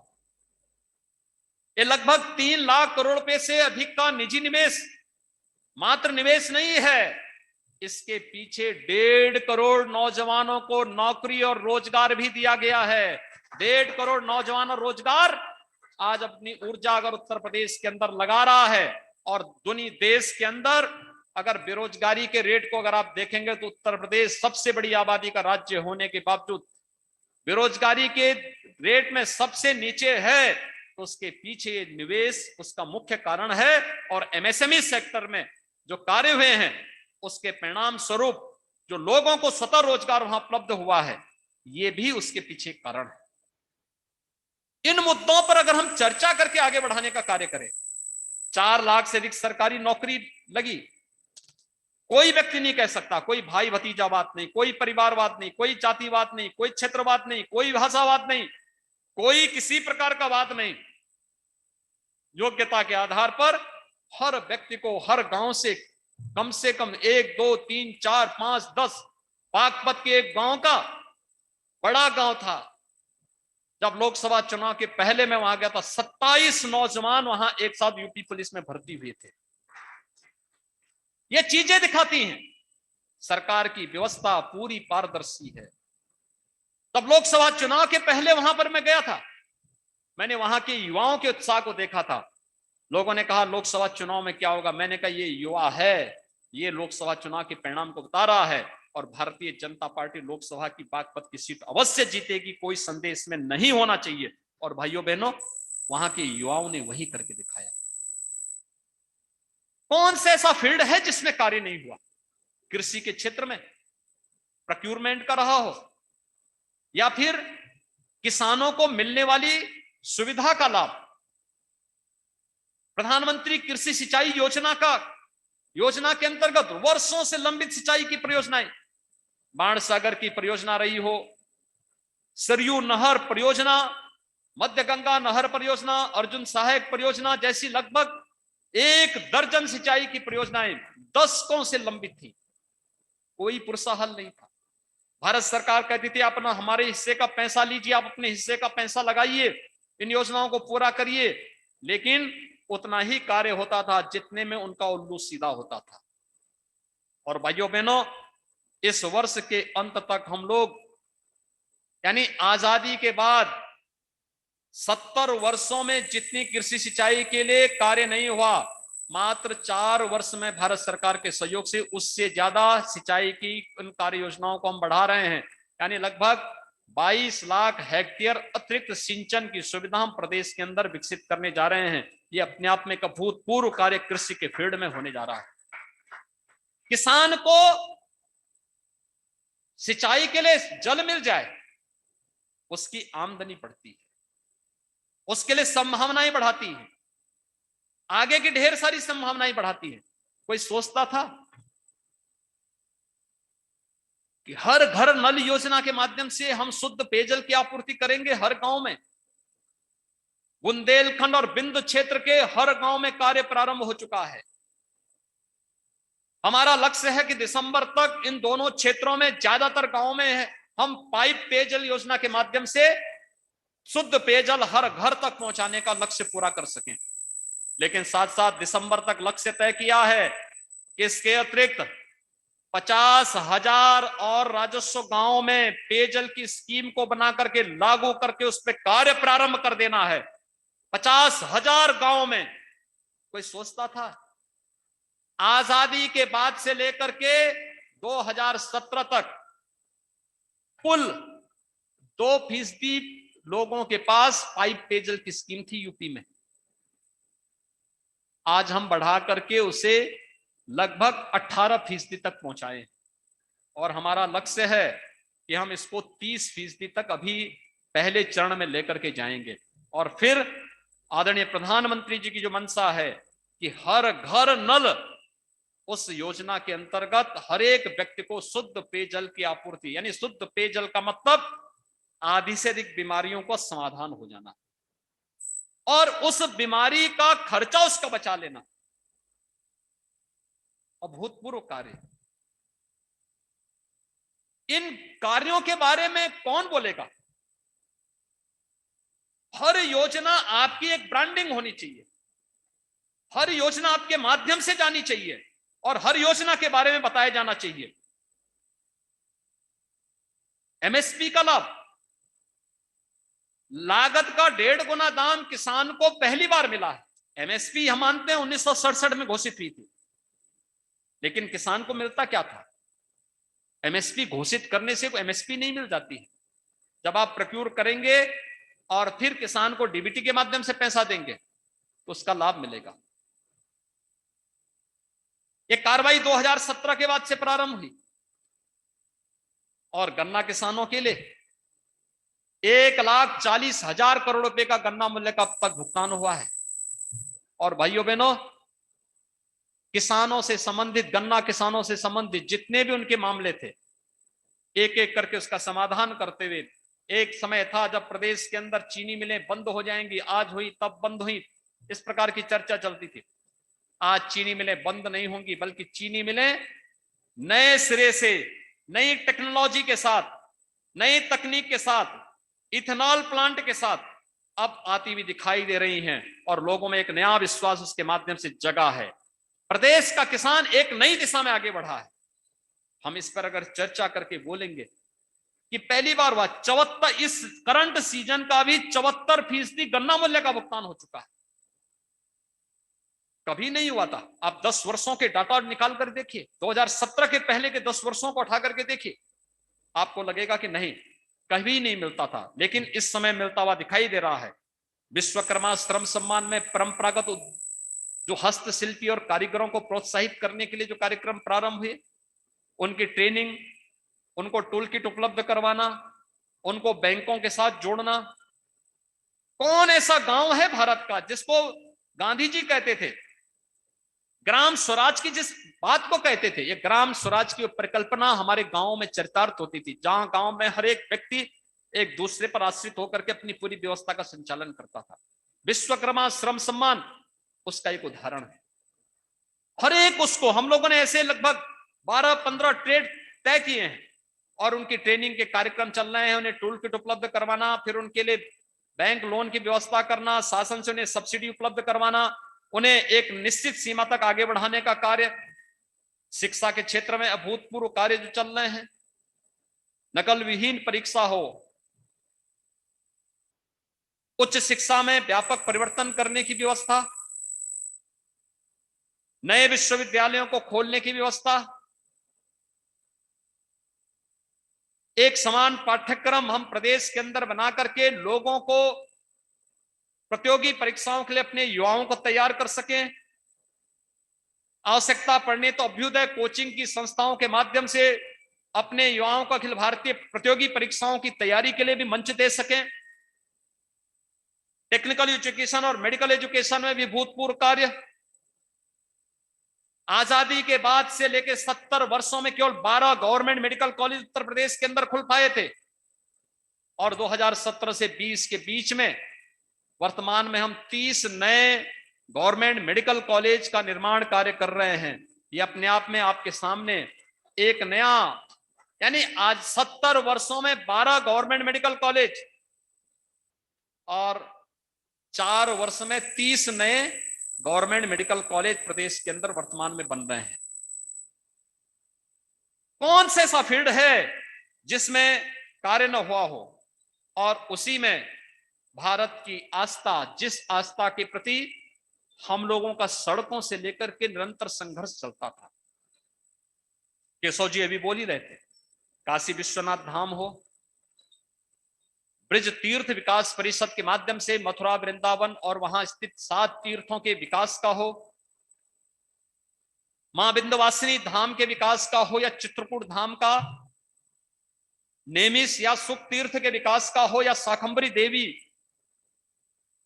ये लगभग 3 लाख करोड़ रुपए से अधिक का निजी निवेश मात्र निवेश नहीं है, इसके पीछे 1.5 करोड़ नौजवानों को नौकरी और रोजगार भी दिया गया है। 1.5 करोड़ नौजवान और रोजगार आज अपनी ऊर्जा अगर उत्तर प्रदेश के अंदर लगा रहा है। और दुनिया देश के अंदर अगर बेरोजगारी के रेट को अगर आप देखेंगे तो उत्तर प्रदेश सबसे बड़ी आबादी का राज्य होने के बावजूद बेरोजगारी के रेट में सबसे नीचे है, तो उसके पीछे निवेश उसका मुख्य कारण है। और एमएसएमई सेक्टर में जो कार्य हुए हैं उसके परिणाम स्वरूप जो लोगों को स्वतः रोजगार वहां उपलब्ध हुआ है, ये भी उसके पीछे कारण है। इन मुद्दों पर अगर हम चर्चा करके आगे बढ़ाने का कार्य करें, 4 लाख से अधिक सरकारी नौकरी लगी, कोई व्यक्ति नहीं कह सकता, कोई भाई भतीजावाद नहीं, कोई परिवारवाद नहीं, कोई जातिवाद नहीं, कोई क्षेत्रवाद नहीं, कोई भाषावाद नहीं, कोई किसी प्रकार का वाद नहीं। योग्यता के आधार पर हर व्यक्ति को हर गांव से कम 1, 2, 3, 4, 5, 10 बागपत के एक गांव का बड़ा गांव था, जब लोकसभा चुनाव के पहले मैं वहां गया था, 27 नौजवान वहां एक साथ यूपी पुलिस में भर्ती हुए थे। ये चीजें दिखाती हैं सरकार की व्यवस्था पूरी पारदर्शी है। तब लोकसभा चुनाव के पहले वहां पर मैं गया था, मैंने वहां के युवाओं के उत्साह को देखा था। लोगों ने कहा लोकसभा चुनाव में क्या होगा, मैंने कहा ये युवा है, ये लोकसभा चुनाव के परिणाम को बता रहा है और भारतीय जनता पार्टी लोकसभा की बागपत की सीट अवश्य जीतेगी, कोई संदेह इसमें नहीं होना चाहिए। और भाइयों बहनों, वहां के युवाओं ने वही करके दिखाया। कौन सा ऐसा फील्ड है जिसमें कार्य नहीं हुआ? कृषि के क्षेत्र में प्रोक्यूरमेंट का रहा हो, या फिर किसानों को मिलने वाली सुविधा का लाभ, प्रधानमंत्री कृषि सिंचाई योजना के अंतर्गत वर्षों से लंबित सिंचाई की परियोजनाएं, बाणसागर की परियोजना रही हो, सरयू नहर परियोजना, मध्य गंगा नहर परियोजना, अर्जुन सहायक परियोजना जैसी लगभग 1 दर्जन सिंचाई की परियोजनाएं दशकों से लंबित थी, कोई पुरसा हल नहीं था। भारत सरकार कहती थी अपना हमारे हिस्से का पैसा लीजिए, आप अपने हिस्से का पैसा लगाइए, इन योजनाओं को पूरा करिए, लेकिन उतना ही कार्य होता था जितने में उनका उल्लू सीधा होता था। और भाइयों बहनों, इस वर्ष के अंत तक हम लोग, यानी आजादी के बाद 70 वर्षों में जितनी कृषि सिंचाई के लिए कार्य नहीं हुआ, मात्र 4 वर्ष में भारत सरकार के सहयोग से उससे ज्यादा सिंचाई की इन कार्य योजनाओं को हम बढ़ा रहे हैं। यानी लगभग 22 लाख हेक्टेयर अतिरिक्त सिंचन की सुविधा हम प्रदेश के अंदर विकसित करने जा रहे हैं। ये अपने आप में एक अभूतपूर्व कार्य कृषि के फील्ड में होने जा रहा है। किसान को सिंचाई के लिए जल मिल जाए, उसकी आमदनी बढ़ती है, उसके लिए संभावनाएं बढ़ाती है, आगे की ढेर सारी संभावनाएं बढ़ाती है। कोई सोचता था कि हर घर नल योजना के माध्यम से हम शुद्ध पेयजल की आपूर्ति करेंगे हर गांव में? बुंदेलखंड और बिंदु क्षेत्र के हर गांव में कार्य प्रारंभ हो चुका है। हमारा लक्ष्य है कि दिसंबर तक इन दोनों क्षेत्रों में, ज्यादातर गांवों में, हम पाइप पेयजल योजना के माध्यम से शुद्ध पेयजल हर घर तक पहुंचाने का लक्ष्य पूरा कर सकें। लेकिन साथ साथ दिसंबर तक लक्ष्य तय किया है कि इसके अतिरिक्त 50,000 और राजस्व गांवों में पेयजल की स्कीम को बना करके लागू करके उस पर कार्य प्रारंभ कर देना है। 50,000 गांवों में। कोई सोचता था? आजादी के बाद से लेकर के 2017 तक कुल 2% लोगों के पास पाइप पेयजल की स्कीम थी यूपी में। आज हम बढ़ा करके उसे लगभग 18% तक पहुंचाए, और हमारा लक्ष्य है कि हम इसको 30% तक अभी पहले चरण में लेकर के जाएंगे। और फिर आदरणीय प्रधानमंत्री जी की जो मंशा है कि हर घर नल, उस योजना के अंतर्गत हर एक व्यक्ति को शुद्ध पेयजल की आपूर्ति, यानी शुद्ध पेयजल का मतलब आधी से अधिक बीमारियों का समाधान हो जाना और उस बीमारी का खर्चा उसका बचा लेना। अभूतपूर्व कार्य। इन कार्यों के बारे में कौन बोलेगा? हर योजना आपकी एक ब्रांडिंग होनी चाहिए, हर योजना आपके माध्यम से जानी चाहिए और हर योजना के बारे में बताया जाना चाहिए। एमएसपी का लाभ, लागत का 1.5 गुना दाम किसान को पहली बार मिला है। एमएसपी हम मानते हैं 1967 में घोषित हुई थी, लेकिन किसान को मिलता क्या था? एमएसपी घोषित करने से एमएसपी नहीं मिल जाती है। जब आप प्रोक्योर करेंगे और फिर किसान को डीबीटी के माध्यम से पैसा देंगे तो उसका लाभ मिलेगा। ये कार्रवाई 2017 के बाद से प्रारंभ हुई और गन्ना किसानों के लिए 1,40,000 करोड़ रुपए का गन्ना मूल्य का अब तक भुगतान हुआ है। और भाइयों बहनों, किसानों से संबंधित, गन्ना किसानों से संबंधित जितने भी उनके मामले थे, एक एक करके उसका समाधान करते हुए, एक समय था जब प्रदेश के अंदर चीनी मिलें बंद हो जाएंगी, आज हुई तब बंद हुई, इस प्रकार की चर्चा चलती थी। आज चीनी मिलें बंद नहीं होंगी, बल्कि चीनी मिलें नए सिरे से, नई टेक्नोलॉजी के साथ, नई तकनीक के साथ, इथेनॉल प्लांट के साथ अब आती हुई दिखाई दे रही हैं और लोगों में एक नया विश्वास उसके माध्यम से जगा है। प्रदेश का किसान एक नई दिशा में आगे बढ़ा है। हम इस पर अगर चर्चा करके बोलेंगे कि पहली बार हुआ 74, इस करंट सीजन का भी 74% गन्ना मूल्य का भुगतान हो चुका है। कभी नहीं हुआ था। आप 10 वर्षों के डाटा निकाल कर देखिए, 2017 के पहले के 10 वर्षों को उठा करके देखिए, आपको लगेगा कि नहीं, कभी नहीं मिलता था, लेकिन इस समय मिलता हुआ दिखाई दे रहा है। विश्वकर्मा श्रम सम्मान में परंपरागत जो हस्तशिल्पी और कारीगरों को प्रोत्साहित करने के लिए जो कार्यक्रम प्रारंभ हुए, उनकी ट्रेनिंग, उनको टूल किट उपलब्ध करवाना, उनको बैंकों के साथ जोड़ना। कौन ऐसा गांव है भारत का जिसको गांधी जी कहते थे, ग्राम स्वराज की जिस बात को कहते थे, ये ग्राम स्वराज की परिकल्पना हमारे गांवों में चरितार्थ होती थी, जहां गांव में हर एक व्यक्ति एक दूसरे पर आश्रित होकर के अपनी पूरी व्यवस्था का संचालन करता था। विश्वकर्मा श्रम सम्मान उसका एक उदाहरण है। हर एक उसको हम लोगों ने ऐसे लगभग 12-15 ट्रेड तय किए हैं और उनकी ट्रेनिंग के कार्यक्रम चल रहे हैं, उन्हें टूल किट उपलब्ध करवाना, फिर उनके लिए बैंक लोन की व्यवस्था करना, शासन से उन्हें सब्सिडी उपलब्ध करवाना, उन्हें एक निश्चित सीमा तक आगे बढ़ाने का कार्य, शिक्षा के क्षेत्र में अभूतपूर्व कार्य जो चल रहे हैं, नकल विहीन परीक्षा हो, उच्च शिक्षा में व्यापक परिवर्तन करने की व्यवस्था, नए विश्वविद्यालयों को खोलने की व्यवस्था, एक समान पाठ्यक्रम हम प्रदेश के अंदर बना करके लोगों को प्रतियोगी परीक्षाओं के लिए अपने युवाओं को तैयार कर सकें। आवश्यकता पड़ने तो अभ्युदय कोचिंग की संस्थाओं के माध्यम से अपने युवाओं को अखिल भारतीय प्रतियोगी परीक्षाओं की तैयारी के लिए भी मंच दे सकें। टेक्निकल एजुकेशन और मेडिकल एजुकेशन में भी भूतपूर्व कार्य। आजादी के बाद से लेकर 70 वर्षों में केवल 12 government medical college Uttar Pradesh के अंदर खुल पाए थे, और 2017 से 20 के बीच में वर्तमान में हम 30 नए गवर्नमेंट मेडिकल कॉलेज का निर्माण कार्य कर रहे हैं। ये अपने आप में आपके सामने एक नया, यानी आज 70 वर्षों में 12 गवर्नमेंट मेडिकल कॉलेज और 4 वर्ष में 30 नए गवर्नमेंट मेडिकल कॉलेज प्रदेश के अंदर वर्तमान में बन रहे हैं। कौन सा ऐसा फील्ड है जिसमें कार्य न हुआ हो, और उसी में भारत की आस्था, जिस आस्था के प्रति हम लोगों का सड़कों से लेकर के निरंतर संघर्ष चलता था। केशव जी अभी बोल ही रहे थे, काशी विश्वनाथ धाम हो, ब्रिज तीर्थ विकास परिषद के माध्यम से मथुरा वृंदावन और वहां स्थित 7 तीर्थों के विकास का हो, मां विंध्यवासिनी धाम के विकास का हो, या चित्रकूट धाम का, नेमिष या सुख तीर्थ के विकास का हो, या शाकंभरी देवी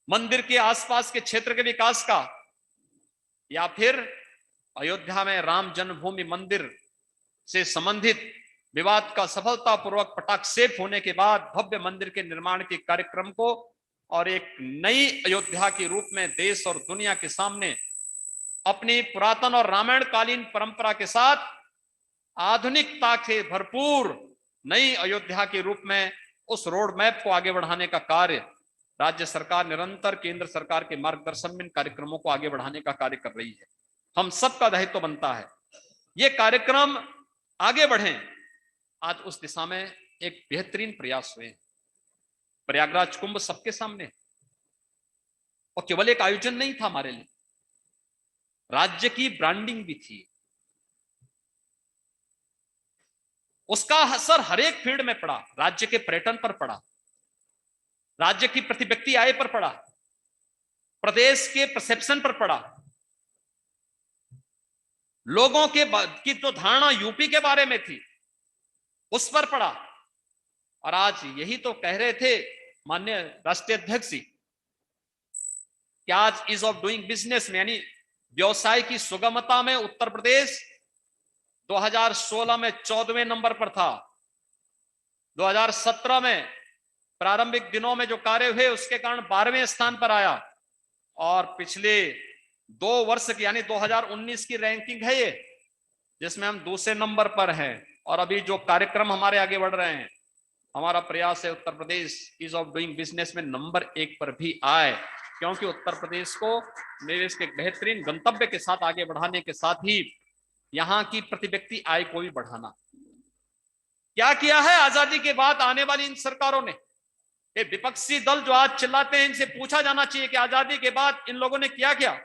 मंदिर के आसपास के क्षेत्र के विकास का, या फिर अयोध्या में राम जन्मभूमि मंदिर से संबंधित विवाद का सफलतापूर्वक पटाक्षेप होने के बाद भव्य मंदिर के निर्माण के कार्यक्रम को और एक नई अयोध्या के रूप में देश और दुनिया के सामने अपनी पुरातन और रामायण कालीन परंपरा के साथ आधुनिकता से भरपूर नई अयोध्या के रूप में उस रोड मैप को आगे बढ़ाने का कार्य राज्य सरकार निरंतर केंद्र सरकार के मार्गदर्शन में इन कार्यक्रमों को आगे बढ़ाने का कार्य कर रही है। हम सबका दायित्व बनता है ये कार्यक्रम आगे बढ़े। आज उस दिशा में एक बेहतरीन प्रयास हुए। प्रयागराज कुंभ सबके सामने, और केवल एक आयोजन नहीं था, हमारे लिए राज्य की ब्रांडिंग भी थी। उसका असर हर एक फील्ड में पड़ा, राज्य के पर्यटन पर पड़ा, राज्य की प्रति व्यक्ति आय पर पड़ा, प्रदेश के परसेप्शन पर पड़ा, लोगों के की जो धारणा यूपी के बारे में थी उस पर पड़ा। और आज यही तो कह रहे थे माननीय राष्ट्रीय अध्यक्ष जी कि आज ईज ऑफ डूइंग बिजनेस में, यानी व्यवसाय की सुगमता में उत्तर प्रदेश 2016 में 14वें नंबर पर था। 2017 में प्रारंभिक दिनों में जो कार्य हुए उसके कारण 12वें स्थान पर आया, और पिछले 2 वर्ष की यानी 2019 की रैंकिंग है ये, जिसमें हम दूसरे नंबर पर हैं। और अभी जो कार्यक्रम हमारे आगे बढ़ रहे हैं, हमारा प्रयास है Uttar Pradesh ease of doing business में नंबर 1 पर भी आए, क्योंकि उत्तर प्रदेश को निवेश के बेहतरीन गंतव्य के साथ आगे बढ़ाने के साथ ही यहां की प्रति व्यक्ति आय को भी बढ़ाना। क्या किया है आजादी के बाद आने वाली इन सरकारों ने? ये विपक्षी दल जो आज चिल्लाते हैं, इनसे पूछा जाना चाहिए कि आजादी के बाद इन लोगों ने क्या किया।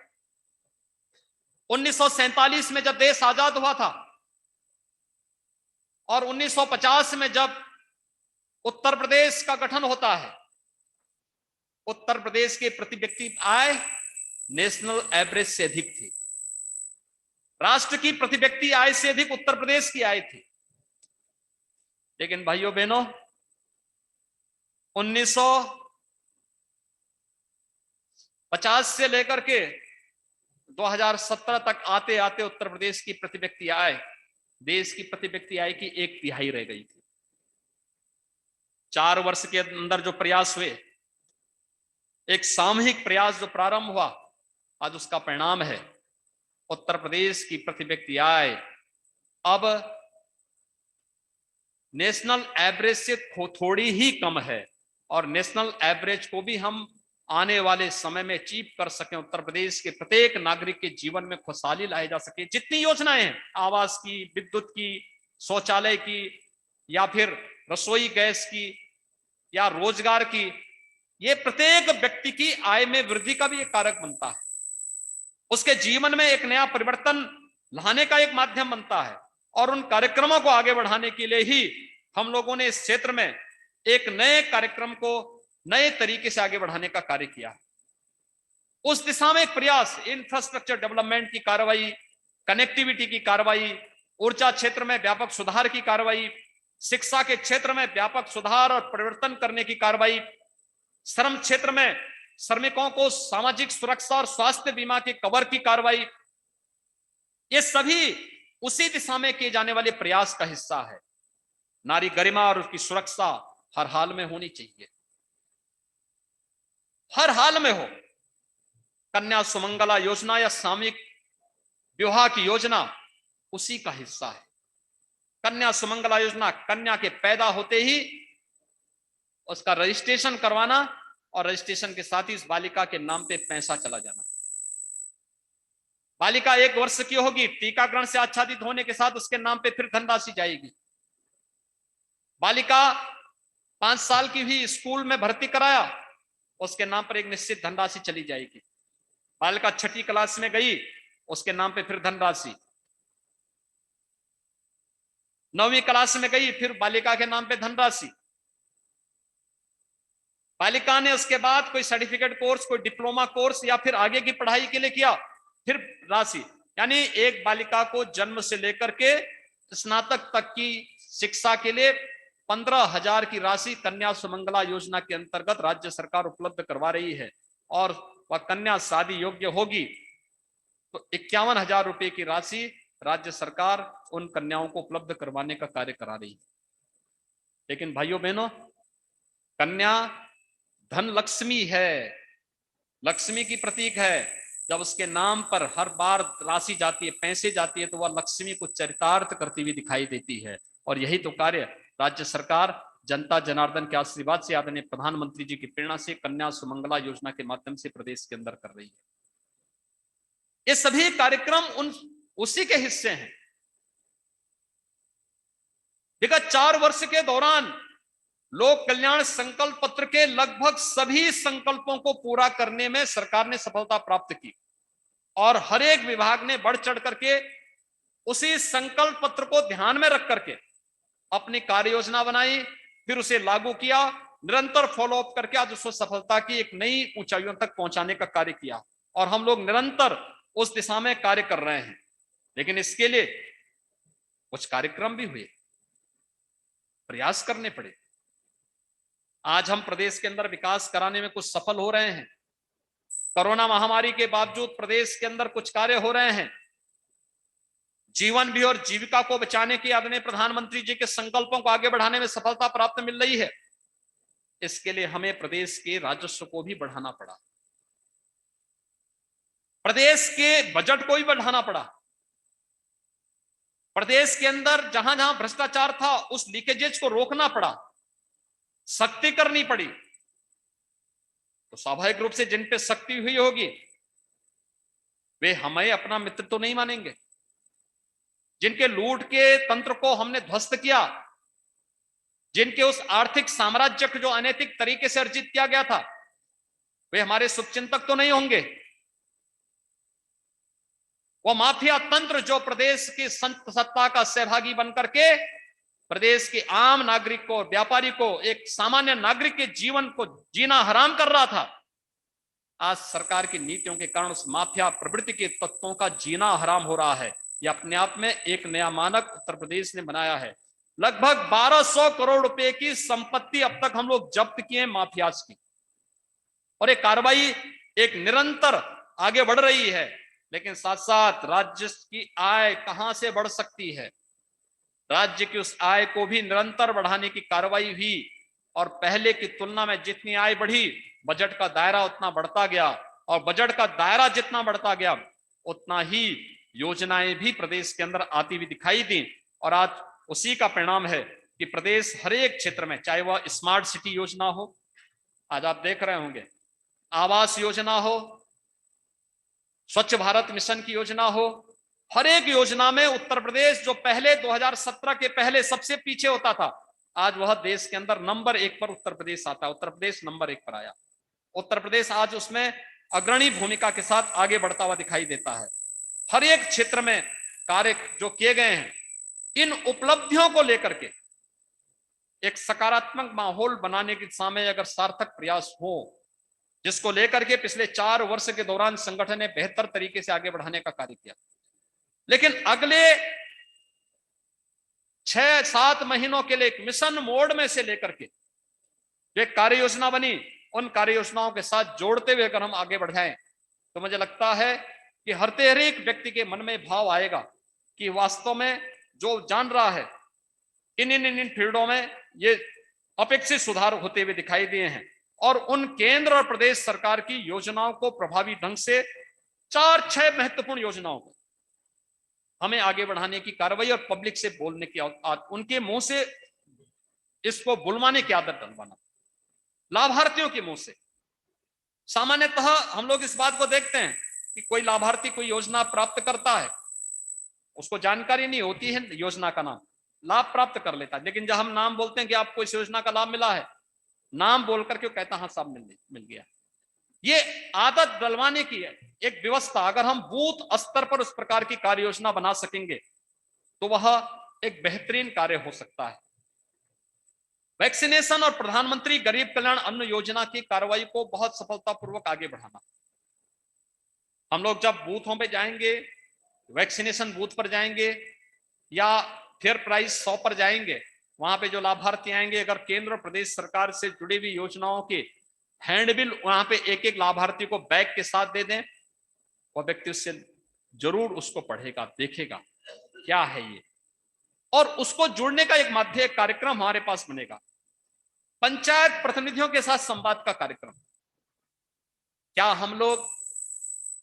1947 में जब देश आजाद हुआ था और 1950 में जब उत्तर प्रदेश का गठन होता है, उत्तर प्रदेश के प्रति व्यक्ति आय नेशनल एवरेज से अधिक थी। राष्ट्र की प्रति व्यक्ति आय से अधिक उत्तर प्रदेश की आय थी। लेकिन भाइयों बहनों, 1950 से लेकर के 2017 तक आते आते उत्तर प्रदेश की प्रति व्यक्ति आय देश की प्रति व्यक्ति आय की 1/3 रह गई थी। 4 वर्ष के अंदर जो प्रयास हुए, एक सामूहिक प्रयास जो प्रारंभ हुआ, आज उसका परिणाम है उत्तर प्रदेश की प्रति व्यक्ति आय अब नेशनल एवरेज से थोड़ी ही कम है, और नेशनल एवरेज को भी हम आने वाले समय में अचीव कर सकें, उत्तर प्रदेश के प्रत्येक नागरिक के जीवन में खुशहाली लाई जा सके। जितनी योजनाएं हैं, आवास की, विद्युत की, शौचालय की, या फिर रसोई गैस की, या रोजगार की, ये प्रत्येक व्यक्ति की आय में वृद्धि का भी एक कारक बनता है, उसके जीवन में एक नया परिवर्तन लाने का एक माध्यम बनता है। और उन कार्यक्रमों को आगे बढ़ाने के लिए ही हम लोगों ने इस क्षेत्र में एक नए कार्यक्रम को नए तरीके से आगे बढ़ाने का कार्य किया। उस दिशा में एक प्रयास, इंफ्रास्ट्रक्चर डेवलपमेंट की कार्रवाई, कनेक्टिविटी की कार्रवाई, ऊर्जा क्षेत्र में व्यापक सुधार की कार्रवाई, शिक्षा के क्षेत्र में व्यापक सुधार और परिवर्तन करने की कार्रवाई, श्रम क्षेत्र में श्रमिकों को सामाजिक सुरक्षा और स्वास्थ्य बीमा के कवर की कार्रवाई, ये सभी उसी दिशा में किए जाने वाले प्रयास का हिस्सा है। नारी गरिमा और उसकी सुरक्षा हर हाल में होनी चाहिए, हर हाल में हो। कन्या सुमंगला योजना या सामूहिक विवाह की योजना उसी का हिस्सा है। कन्या सुमंगला योजना, कन्या के पैदा होते ही उसका रजिस्ट्रेशन करवाना, और रजिस्ट्रेशन के साथ ही उस बालिका के नाम पे पैसा चला जाना। बालिका 1 वर्ष की होगी, टीकाकरण से आच्छादित होने के साथ उसके नाम पे फिर धनराशि जाएगी। बालिका 5 साल की भी स्कूल में भर्ती कराया, उसके नाम पर एक निश्चित धनराशि चली जाएगी। बालिका 6ठी क्लास में गई, उसके नाम पे फिर धनराशि। 9वीं क्लास में गई, फिर बालिका के नाम पे धनराशि। बालिका ने उसके बाद कोई सर्टिफिकेट कोर्स, कोई डिप्लोमा कोर्स या फिर आगे की पढ़ाई के लिए किया, फिर राशि। यानी एक बालिका को जन्म से लेकर के स्नातक तक की शिक्षा के लिए 15,000 की राशि कन्या सुमंगला योजना के अंतर्गत राज्य सरकार उपलब्ध करवा रही है। और वह कन्या शादी योग्य होगी तो 51,000 रुपए की राशि राज्य सरकार उन कन्याओं को उपलब्ध करवाने का कार्य करा रही है। लेकिन भाइयों बहनों, कन्या धन लक्ष्मी है, लक्ष्मी की प्रतीक है। जब उसके नाम पर हर बार राशि जाती है, पैसे जाती है, तो वह लक्ष्मी को चरितार्थ करती हुई दिखाई देती है। और यही तो कार्य राज्य सरकार जनता जनार्दन के आशीर्वाद से, आदरणीय प्रधानमंत्री जी की प्रेरणा से कन्या सुमंगला योजना के माध्यम से प्रदेश के अंदर कर रही है। ये सभी कार्यक्रम उसी के हिस्से हैं। विगत 4 वर्ष के दौरान लोक कल्याण संकल्प पत्र के लगभग सभी संकल्पों को पूरा करने में सरकार ने सफलता प्राप्त की, और हर एक विभाग ने बढ़ चढ़ करके उसी संकल्प पत्र को ध्यान में रख करके अपनी कार्य योजना बनाई, फिर उसे लागू किया, निरंतर फॉलोअप करके आज उसको सफलता की एक नई ऊंचाइयों तक पहुंचाने का कार्य किया। और हम लोग निरंतर उस दिशा में कार्य कर रहे हैं। लेकिन इसके लिए कुछ कार्यक्रम भी हुए, प्रयास करने पड़े। आज हम प्रदेश के अंदर विकास कराने में कुछ सफल हो रहे हैं। कोरोना महामारी के बावजूद प्रदेश के अंदर कुछ कार्य हो रहे हैं। जीवन भी और जीविका को बचाने के आदरणीय प्रधानमंत्री जी के संकल्पों को आगे बढ़ाने में सफलता प्राप्त मिल रही है। इसके लिए हमें प्रदेश के राजस्व को भी बढ़ाना पड़ा, प्रदेश के बजट को भी बढ़ाना पड़ा। प्रदेश के अंदर जहां जहां भ्रष्टाचार था उस लीकेजेज को रोकना पड़ा, सख्ती करनी पड़ी। तो स्वाभाविक रूप से जिन पे सख्ती हुई होगी वे हमें अपना मित्र तो नहीं मानेंगे। जिनके लूट के तंत्र को हमने ध्वस्त किया, जिनके उस आर्थिक साम्राज्य को जो अनैतिक तरीके से अर्जित किया गया था, वे हमारे शुभचिंतक तो नहीं होंगे। वो माफिया तंत्र जो प्रदेश की संत सत्ता का सहभागी बनकर के प्रदेश के आम नागरिक को, व्यापारी को, एक सामान्य नागरिक के जीवन को जीना हराम कर रहा था, आज सरकार की नीतियों के कारण उस माफिया प्रवृत्ति के तत्वों का जीना हराम हो रहा है। यह अपने आप में एक नया मानक उत्तर प्रदेश ने बनाया है। लगभग 1200 करोड़ रुपए की संपत्ति अब तक हम लोग जब्त किए माफियाज की, और एक कार्रवाई एक निरंतर आगे बढ़ रही है। लेकिन साथ साथ राज्य की आय कहां से बढ़ सकती है, राज्य की उस आय को भी निरंतर बढ़ाने की कार्रवाई हुई। और पहले की तुलना में जितनी आय बढ़ी, बजट का दायरा उतना बढ़ता गया, और बजट का दायरा जितना बढ़ता गया उतना ही योजनाएं भी प्रदेश के अंदर आती हुई दिखाई दी। और आज उसी का परिणाम है कि प्रदेश हर एक क्षेत्र में, चाहे वह स्मार्ट सिटी योजना हो, आज आप देख रहे होंगे, आवास योजना हो, स्वच्छ भारत मिशन की योजना हो, हर एक योजना में उत्तर प्रदेश जो पहले 2017 के पहले सबसे पीछे होता था, आज वह देश के अंदर नंबर 1 पर उत्तर प्रदेश आता है। उत्तर प्रदेश नंबर 1 पर आया। उत्तर प्रदेश आज उसमें अग्रणी भूमिका के साथ आगे बढ़ता हुआ दिखाई देता है। हर एक क्षेत्र में कार्य जो किए गए हैं, इन उपलब्धियों को लेकर के एक सकारात्मक माहौल बनाने की दिशा में अगर सार्थक प्रयास हो, जिसको लेकर के पिछले 4 वर्ष के दौरान संगठन ने बेहतर तरीके से आगे बढ़ाने का कार्य किया, लेकिन अगले 6-7 महीनों के लिए एक मिशन मोड में से लेकर के जो एक कार्य योजना बनी, उन कार्य योजनाओं के साथ जोड़ते हुए अगर हम आगे बढ़ जाएं, तो मुझे लगता है कि हर एक व्यक्ति के मन में भाव आएगा कि वास्तव में जो जान रहा है, इन फील्डों में ये अपेक्षित सुधार होते हुए दिखाई दिए हैं, और उन केंद्र और प्रदेश सरकार की योजनाओं को प्रभावी ढंग से 4-6 महत्वपूर्ण योजनाओं को हमें आगे बढ़ाने की कार्रवाई और पब्लिक से बोलने की, उनके मुंह से इसको बुलवाने की आदत डलवाना, लाभार्थियों के मुंह से। सामान्यतः हम लोग इस बात को देखते हैं कि कोई लाभार्थी कोई योजना प्राप्त करता है, उसको जानकारी नहीं होती है योजना का नाम, लाभ प्राप्त कर लेता है, लेकिन जब हम नाम बोलते हैं कि आपको इस योजना का लाभ मिला है, नाम बोल करके वो कहता हाँ साहब मिल गया। ये आदत डलवाने की है एक व्यवस्था, अगर हम बूथ स्तर पर उस प्रकार की कार्य योजना बना सकेंगे तो वह एक बेहतरीन कार्य हो सकता है। वैक्सीनेशन और प्रधानमंत्री गरीब कल्याण अन्न योजना की कार्रवाई को बहुत सफलतापूर्वक आगे बढ़ाना। हम लोग जब बूथों पे जाएंगे, वैक्सीनेशन बूथ पर जाएंगे या फेयर प्राइस 100 पर जाएंगे, वहां पे जो लाभार्थी आएंगे, अगर केंद्र और प्रदेश सरकार से जुड़ी हुई योजनाओं के हैंडबिल वहां पे एक लाभार्थी को बैग के साथ दे दें, वह व्यक्ति उससे जरूर उसको पढ़ेगा, देखेगा क्या है ये, और उसको जुड़ने का एक माध्यम, एक कार्यक्रम हमारे पास बनेगा। पंचायत प्रतिनिधियों के साथ संवाद का कार्यक्रम। क्या हम लोग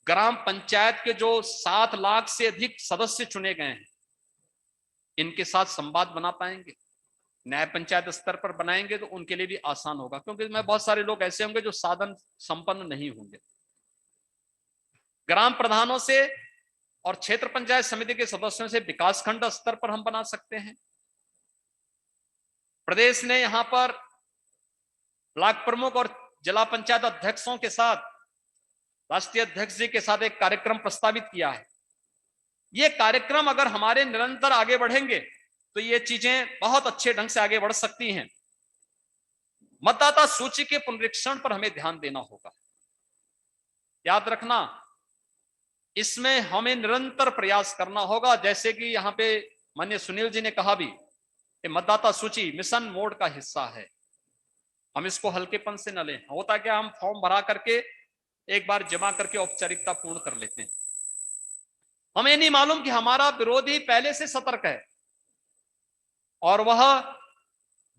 ग्राम पंचायत के जो 7 लाख से अधिक सदस्य चुने गए हैं, इनके साथ संवाद बना पाएंगे? न्याय पंचायत स्तर पर बनाएंगे तो उनके लिए भी आसान होगा, क्योंकि मैं बहुत सारे लोग ऐसे होंगे जो साधन संपन्न नहीं होंगे। ग्राम प्रधानों से और क्षेत्र पंचायत समिति के सदस्यों से विकासखंड स्तर पर हम बना सकते हैं। प्रदेश ने यहां पर ब्लॉक प्रमुख और जिला पंचायत अध्यक्षों के साथ, राष्ट्रीय अध्यक्ष जी के साथ एक कार्यक्रम प्रस्तावित किया है। ये कार्यक्रम अगर हमारे निरंतर आगे बढ़ेंगे तो ये चीजें बहुत अच्छे ढंग से आगे बढ़ सकती हैं। मतदाता सूची के पुनरीक्षण पर हमें ध्यान देना होगा। याद रखना, इसमें हमें निरंतर प्रयास करना होगा। जैसे कि यहाँ पे माननीय सुनील जी ने कहा भी, मतदाता सूची मिशन मोड का हिस्सा है, हम इसको हल्केपन से न लें। होता क्या, हम फॉर्म भरा करके एक बार जमा करके औपचारिकता पूर्ण कर लेते हैं। हमें नहीं मालूम कि हमारा विरोधी पहले से सतर्क है और वह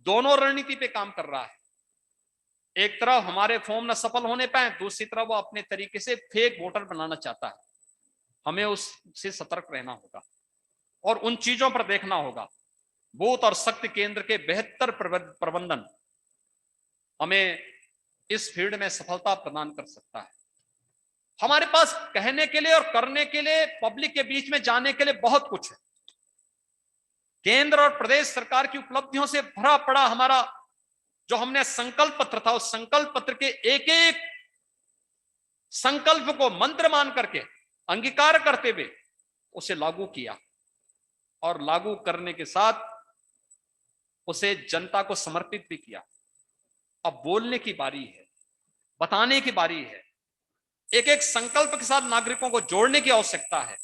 दोनों रणनीति पे काम कर रहा है। एक तरफ हमारे फॉर्म न सफल होने पाए, दूसरी तरफ वो अपने तरीके से फेक वोटर बनाना चाहता है। हमें उससे सतर्क रहना होगा और उन चीजों पर देखना होगा। बूथ और शक्ति केंद्र के बेहतर प्रबंधन हमें इस फील्ड में सफलता प्रदान कर सकता है। हमारे पास कहने के लिए और करने के लिए, पब्लिक के बीच में जाने के लिए बहुत कुछ है। केंद्र और प्रदेश सरकार की उपलब्धियों से भरा पड़ा हमारा जो हमने संकल्प पत्र था, उस संकल्प पत्र के एक एक संकल्प को मंत्र मान करके अंगीकार करते हुए उसे लागू किया और लागू करने के साथ उसे जनता को समर्पित भी किया। अब बोलने की बारी है, बताने की बारी है। एक एक संकल्प के साथ नागरिकों को जोड़ने की आवश्यकता है।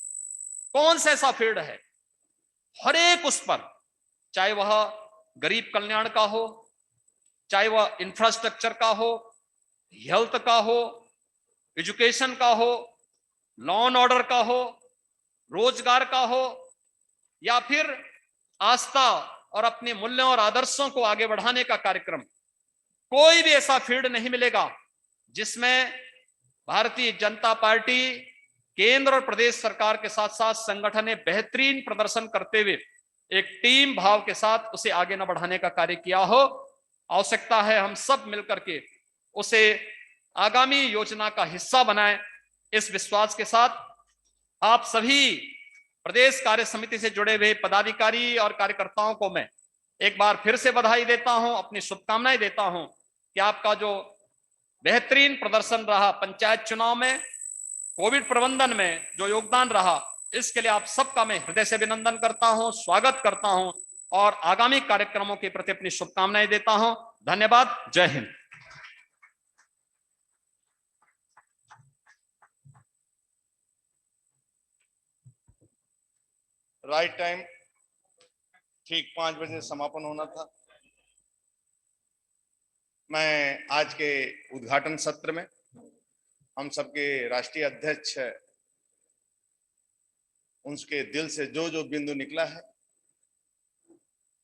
कौन सा ऐसा फील्ड है, हर एक उस पर, चाहे वह गरीब कल्याण का हो, चाहे वह इंफ्रास्ट्रक्चर का हो, हेल्थ का हो, एजुकेशन का हो, लॉ एंड ऑर्डर का हो, रोजगार का हो, या फिर आस्था और अपने मूल्यों और आदर्शों को आगे बढ़ाने का कार्यक्रम, कोई भी ऐसा फील्ड नहीं मिलेगा जिसमें भारतीय जनता पार्टी केंद्र और प्रदेश सरकार के साथ साथ संगठन ने बेहतरीन प्रदर्शन करते हुए एक टीम भाव के साथ उसे आगे न बढ़ाने का कार्य किया हो। आवश्यकता है हम सब मिलकर के उसे आगामी योजना का हिस्सा बनाएं। इस विश्वास के साथ आप सभी प्रदेश कार्य समिति से जुड़े हुए पदाधिकारी और कार्यकर्ताओं को मैं एक बार फिर से बधाई देता हूं, अपनी शुभकामनाएं देता हूं कि आपका जो बेहतरीन प्रदर्शन रहा पंचायत चुनाव में, कोविड प्रबंधन में जो योगदान रहा, इसके लिए आप सबका मैं हृदय से अभिनंदन करता हूं, स्वागत करता हूं और आगामी कार्यक्रमों के प्रति अपनी शुभकामनाएं देता हूं। धन्यवाद। जय हिंद। राइट टाइम, ठीक 5 बजे समापन होना था। मैं आज के उद्घाटन सत्र में हम सबके राष्ट्रीय अध्यक्ष उनके दिल से जो जो बिंदु निकला है,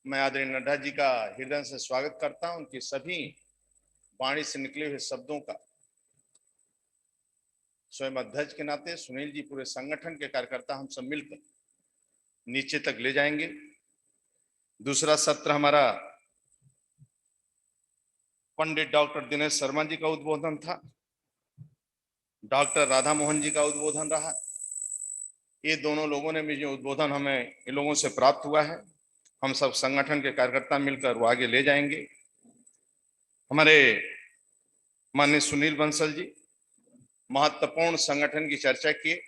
मैं आदरणीय नड्डा जी का हृदय से स्वागत करता हूं। उनकी सभी वाणी से निकले हुए शब्दों का स्वयं अध्यक्ष के नाते, सुनील जी, पूरे संगठन के कार्यकर्ता हम सब मिलकर नीचे तक ले जाएंगे। दूसरा सत्र हमारा पंडित डॉक्टर दिनेश शर्मा जी का उद्बोधन था, डॉक्टर राधा मोहन जी का उद्बोधन रहा। ये दोनों लोगों ने मुझे उद्बोधन हमें इन लोगों से प्राप्त हुआ है। हम सब संगठन के कार्यकर्ता मिलकर वो आगे ले जाएंगे। हमारे माननीय सुनील बंसल जी महत्वपूर्ण संगठन की चर्चा किए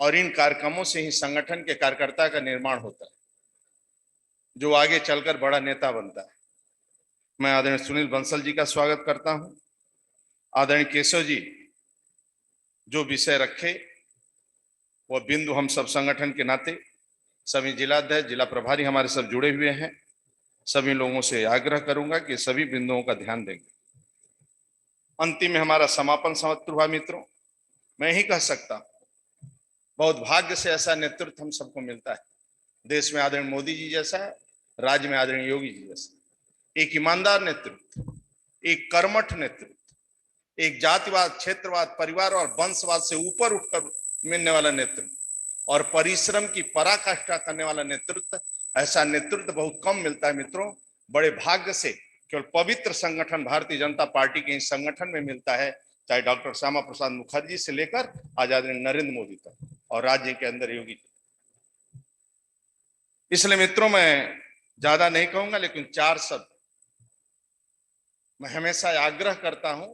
और इन कार्यक्रमों से ही संगठन के कार्यकर्ता का निर्माण होता है, जो आगे चलकर बड़ा नेता बनता है। मैं आदरणीय सुनील बंसल जी का स्वागत करता हूं। आदरणीय केशव जी जो विषय रखे वह बिंदु हम सब संगठन के नाते सभी जिलाध्यक्ष, जिला प्रभारी हमारे सब जुड़े हुए हैं, सभी लोगों से आग्रह करूंगा कि सभी बिंदुओं का ध्यान देंगे। अंतिम में हमारा समापन सत्र हुआ। मित्रों, मैं ही कह सकता हूं, बहुत भाग्य से ऐसा नेतृत्व हम सबको मिलता है। देश में आदरणीय मोदी जी जैसा, राज्य में आदरणीय योगी जी जैसा एक ईमानदार नेतृत्व, एक कर्मठ नेतृत्व, एक जातिवाद, क्षेत्रवाद, परिवार और वंशवाद से ऊपर उठकर मिलने वाला नेतृत्व और परिश्रम की पराकाष्ठा करने वाला नेतृत्व, ऐसा नेतृत्व बहुत कम मिलता है। मित्रों, बड़े भाग्य से केवल पवित्र संगठन भारतीय जनता पार्टी के इस संगठन में मिलता है, चाहे डॉक्टर श्यामा प्रसाद मुखर्जी से लेकर आजाद नरेंद्र मोदी तक और राज्य के अंदर योगी। इसलिए मित्रों, मैं ज्यादा नहीं कहूंगा, लेकिन 4 शब्द मैं हमेशा आग्रह करता हूं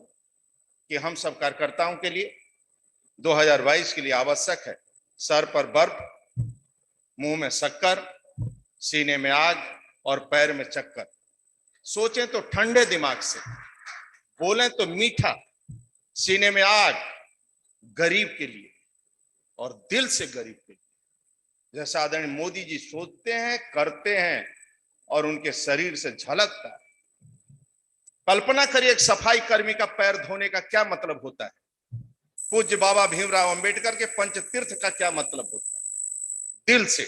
कि हम सब कार्यकर्ताओं के लिए 2022 के लिए आवश्यक है सर पर बर्फ, मुंह में शक्कर, सीने में आग और पैर में चक्कर। सोचें तो ठंडे दिमाग से, बोलें तो मीठा, सीने में आग गरीब के लिए और दिल से गरीब के लिए, जैसा आदरणीय मोदी जी सोचते हैं, करते हैं और उनके शरीर से झलकता है। कल्पना करिए एक सफाई कर्मी का पैर धोने का क्या मतलब होता है, पूज्य बाबा भीमराव अंबेडकर के पंचतीर्थ का क्या मतलब होता है, दिल से।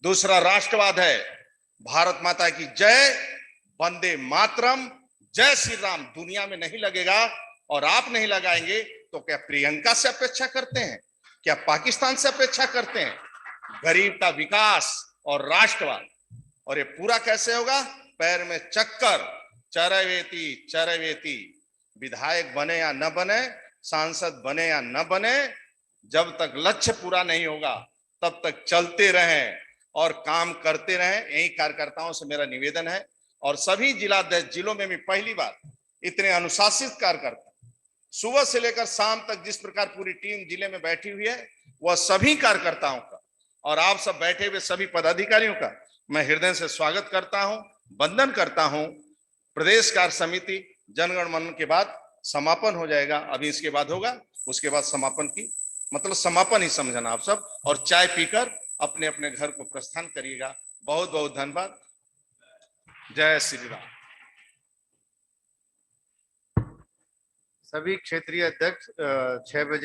दूसरा राष्ट्रवाद है, भारत माता की जय, वंदे मातरम, जय श्री राम दुनिया में नहीं लगेगा और आप नहीं लगाएंगे तो क्या प्रियंका से अपेक्षा करते हैं, क्या पाकिस्तान से अपेक्षा करते हैं? गरीब का विकास और राष्ट्रवाद, और ये पूरा कैसे होगा? पैर में चक्कर, चरवेती चरवेती, विधायक बने या न बने, सांसद बने या न बने, जब तक लक्ष्य पूरा नहीं होगा तब तक चलते रहें और काम करते रहें। यही कार्यकर्ताओं से मेरा निवेदन है। और सभी जिलाध्यक्ष, जिलों में भी पहली बार इतने अनुशासित कार्यकर्ता, सुबह से लेकर शाम तक जिस प्रकार पूरी टीम जिले में बैठी हुई है, वह सभी कार्यकर्ताओं का और आप सब बैठे हुए सभी पदाधिकारियों का मैं हृदय से स्वागत करता हूं, वंदन करता हूं। प्रदेश कार्य समिति जनगण मन के बाद समापन हो जाएगा, अभी इसके बाद होगा, उसके बाद समापन की मतलब समापन ही समझना आप सब, और चाय पीकर अपने अपने घर को प्रस्थान करिएगा। बहुत बहुत धन्यवाद। जय श्री राम। सभी क्षेत्रीय अध्यक्ष 6 बजे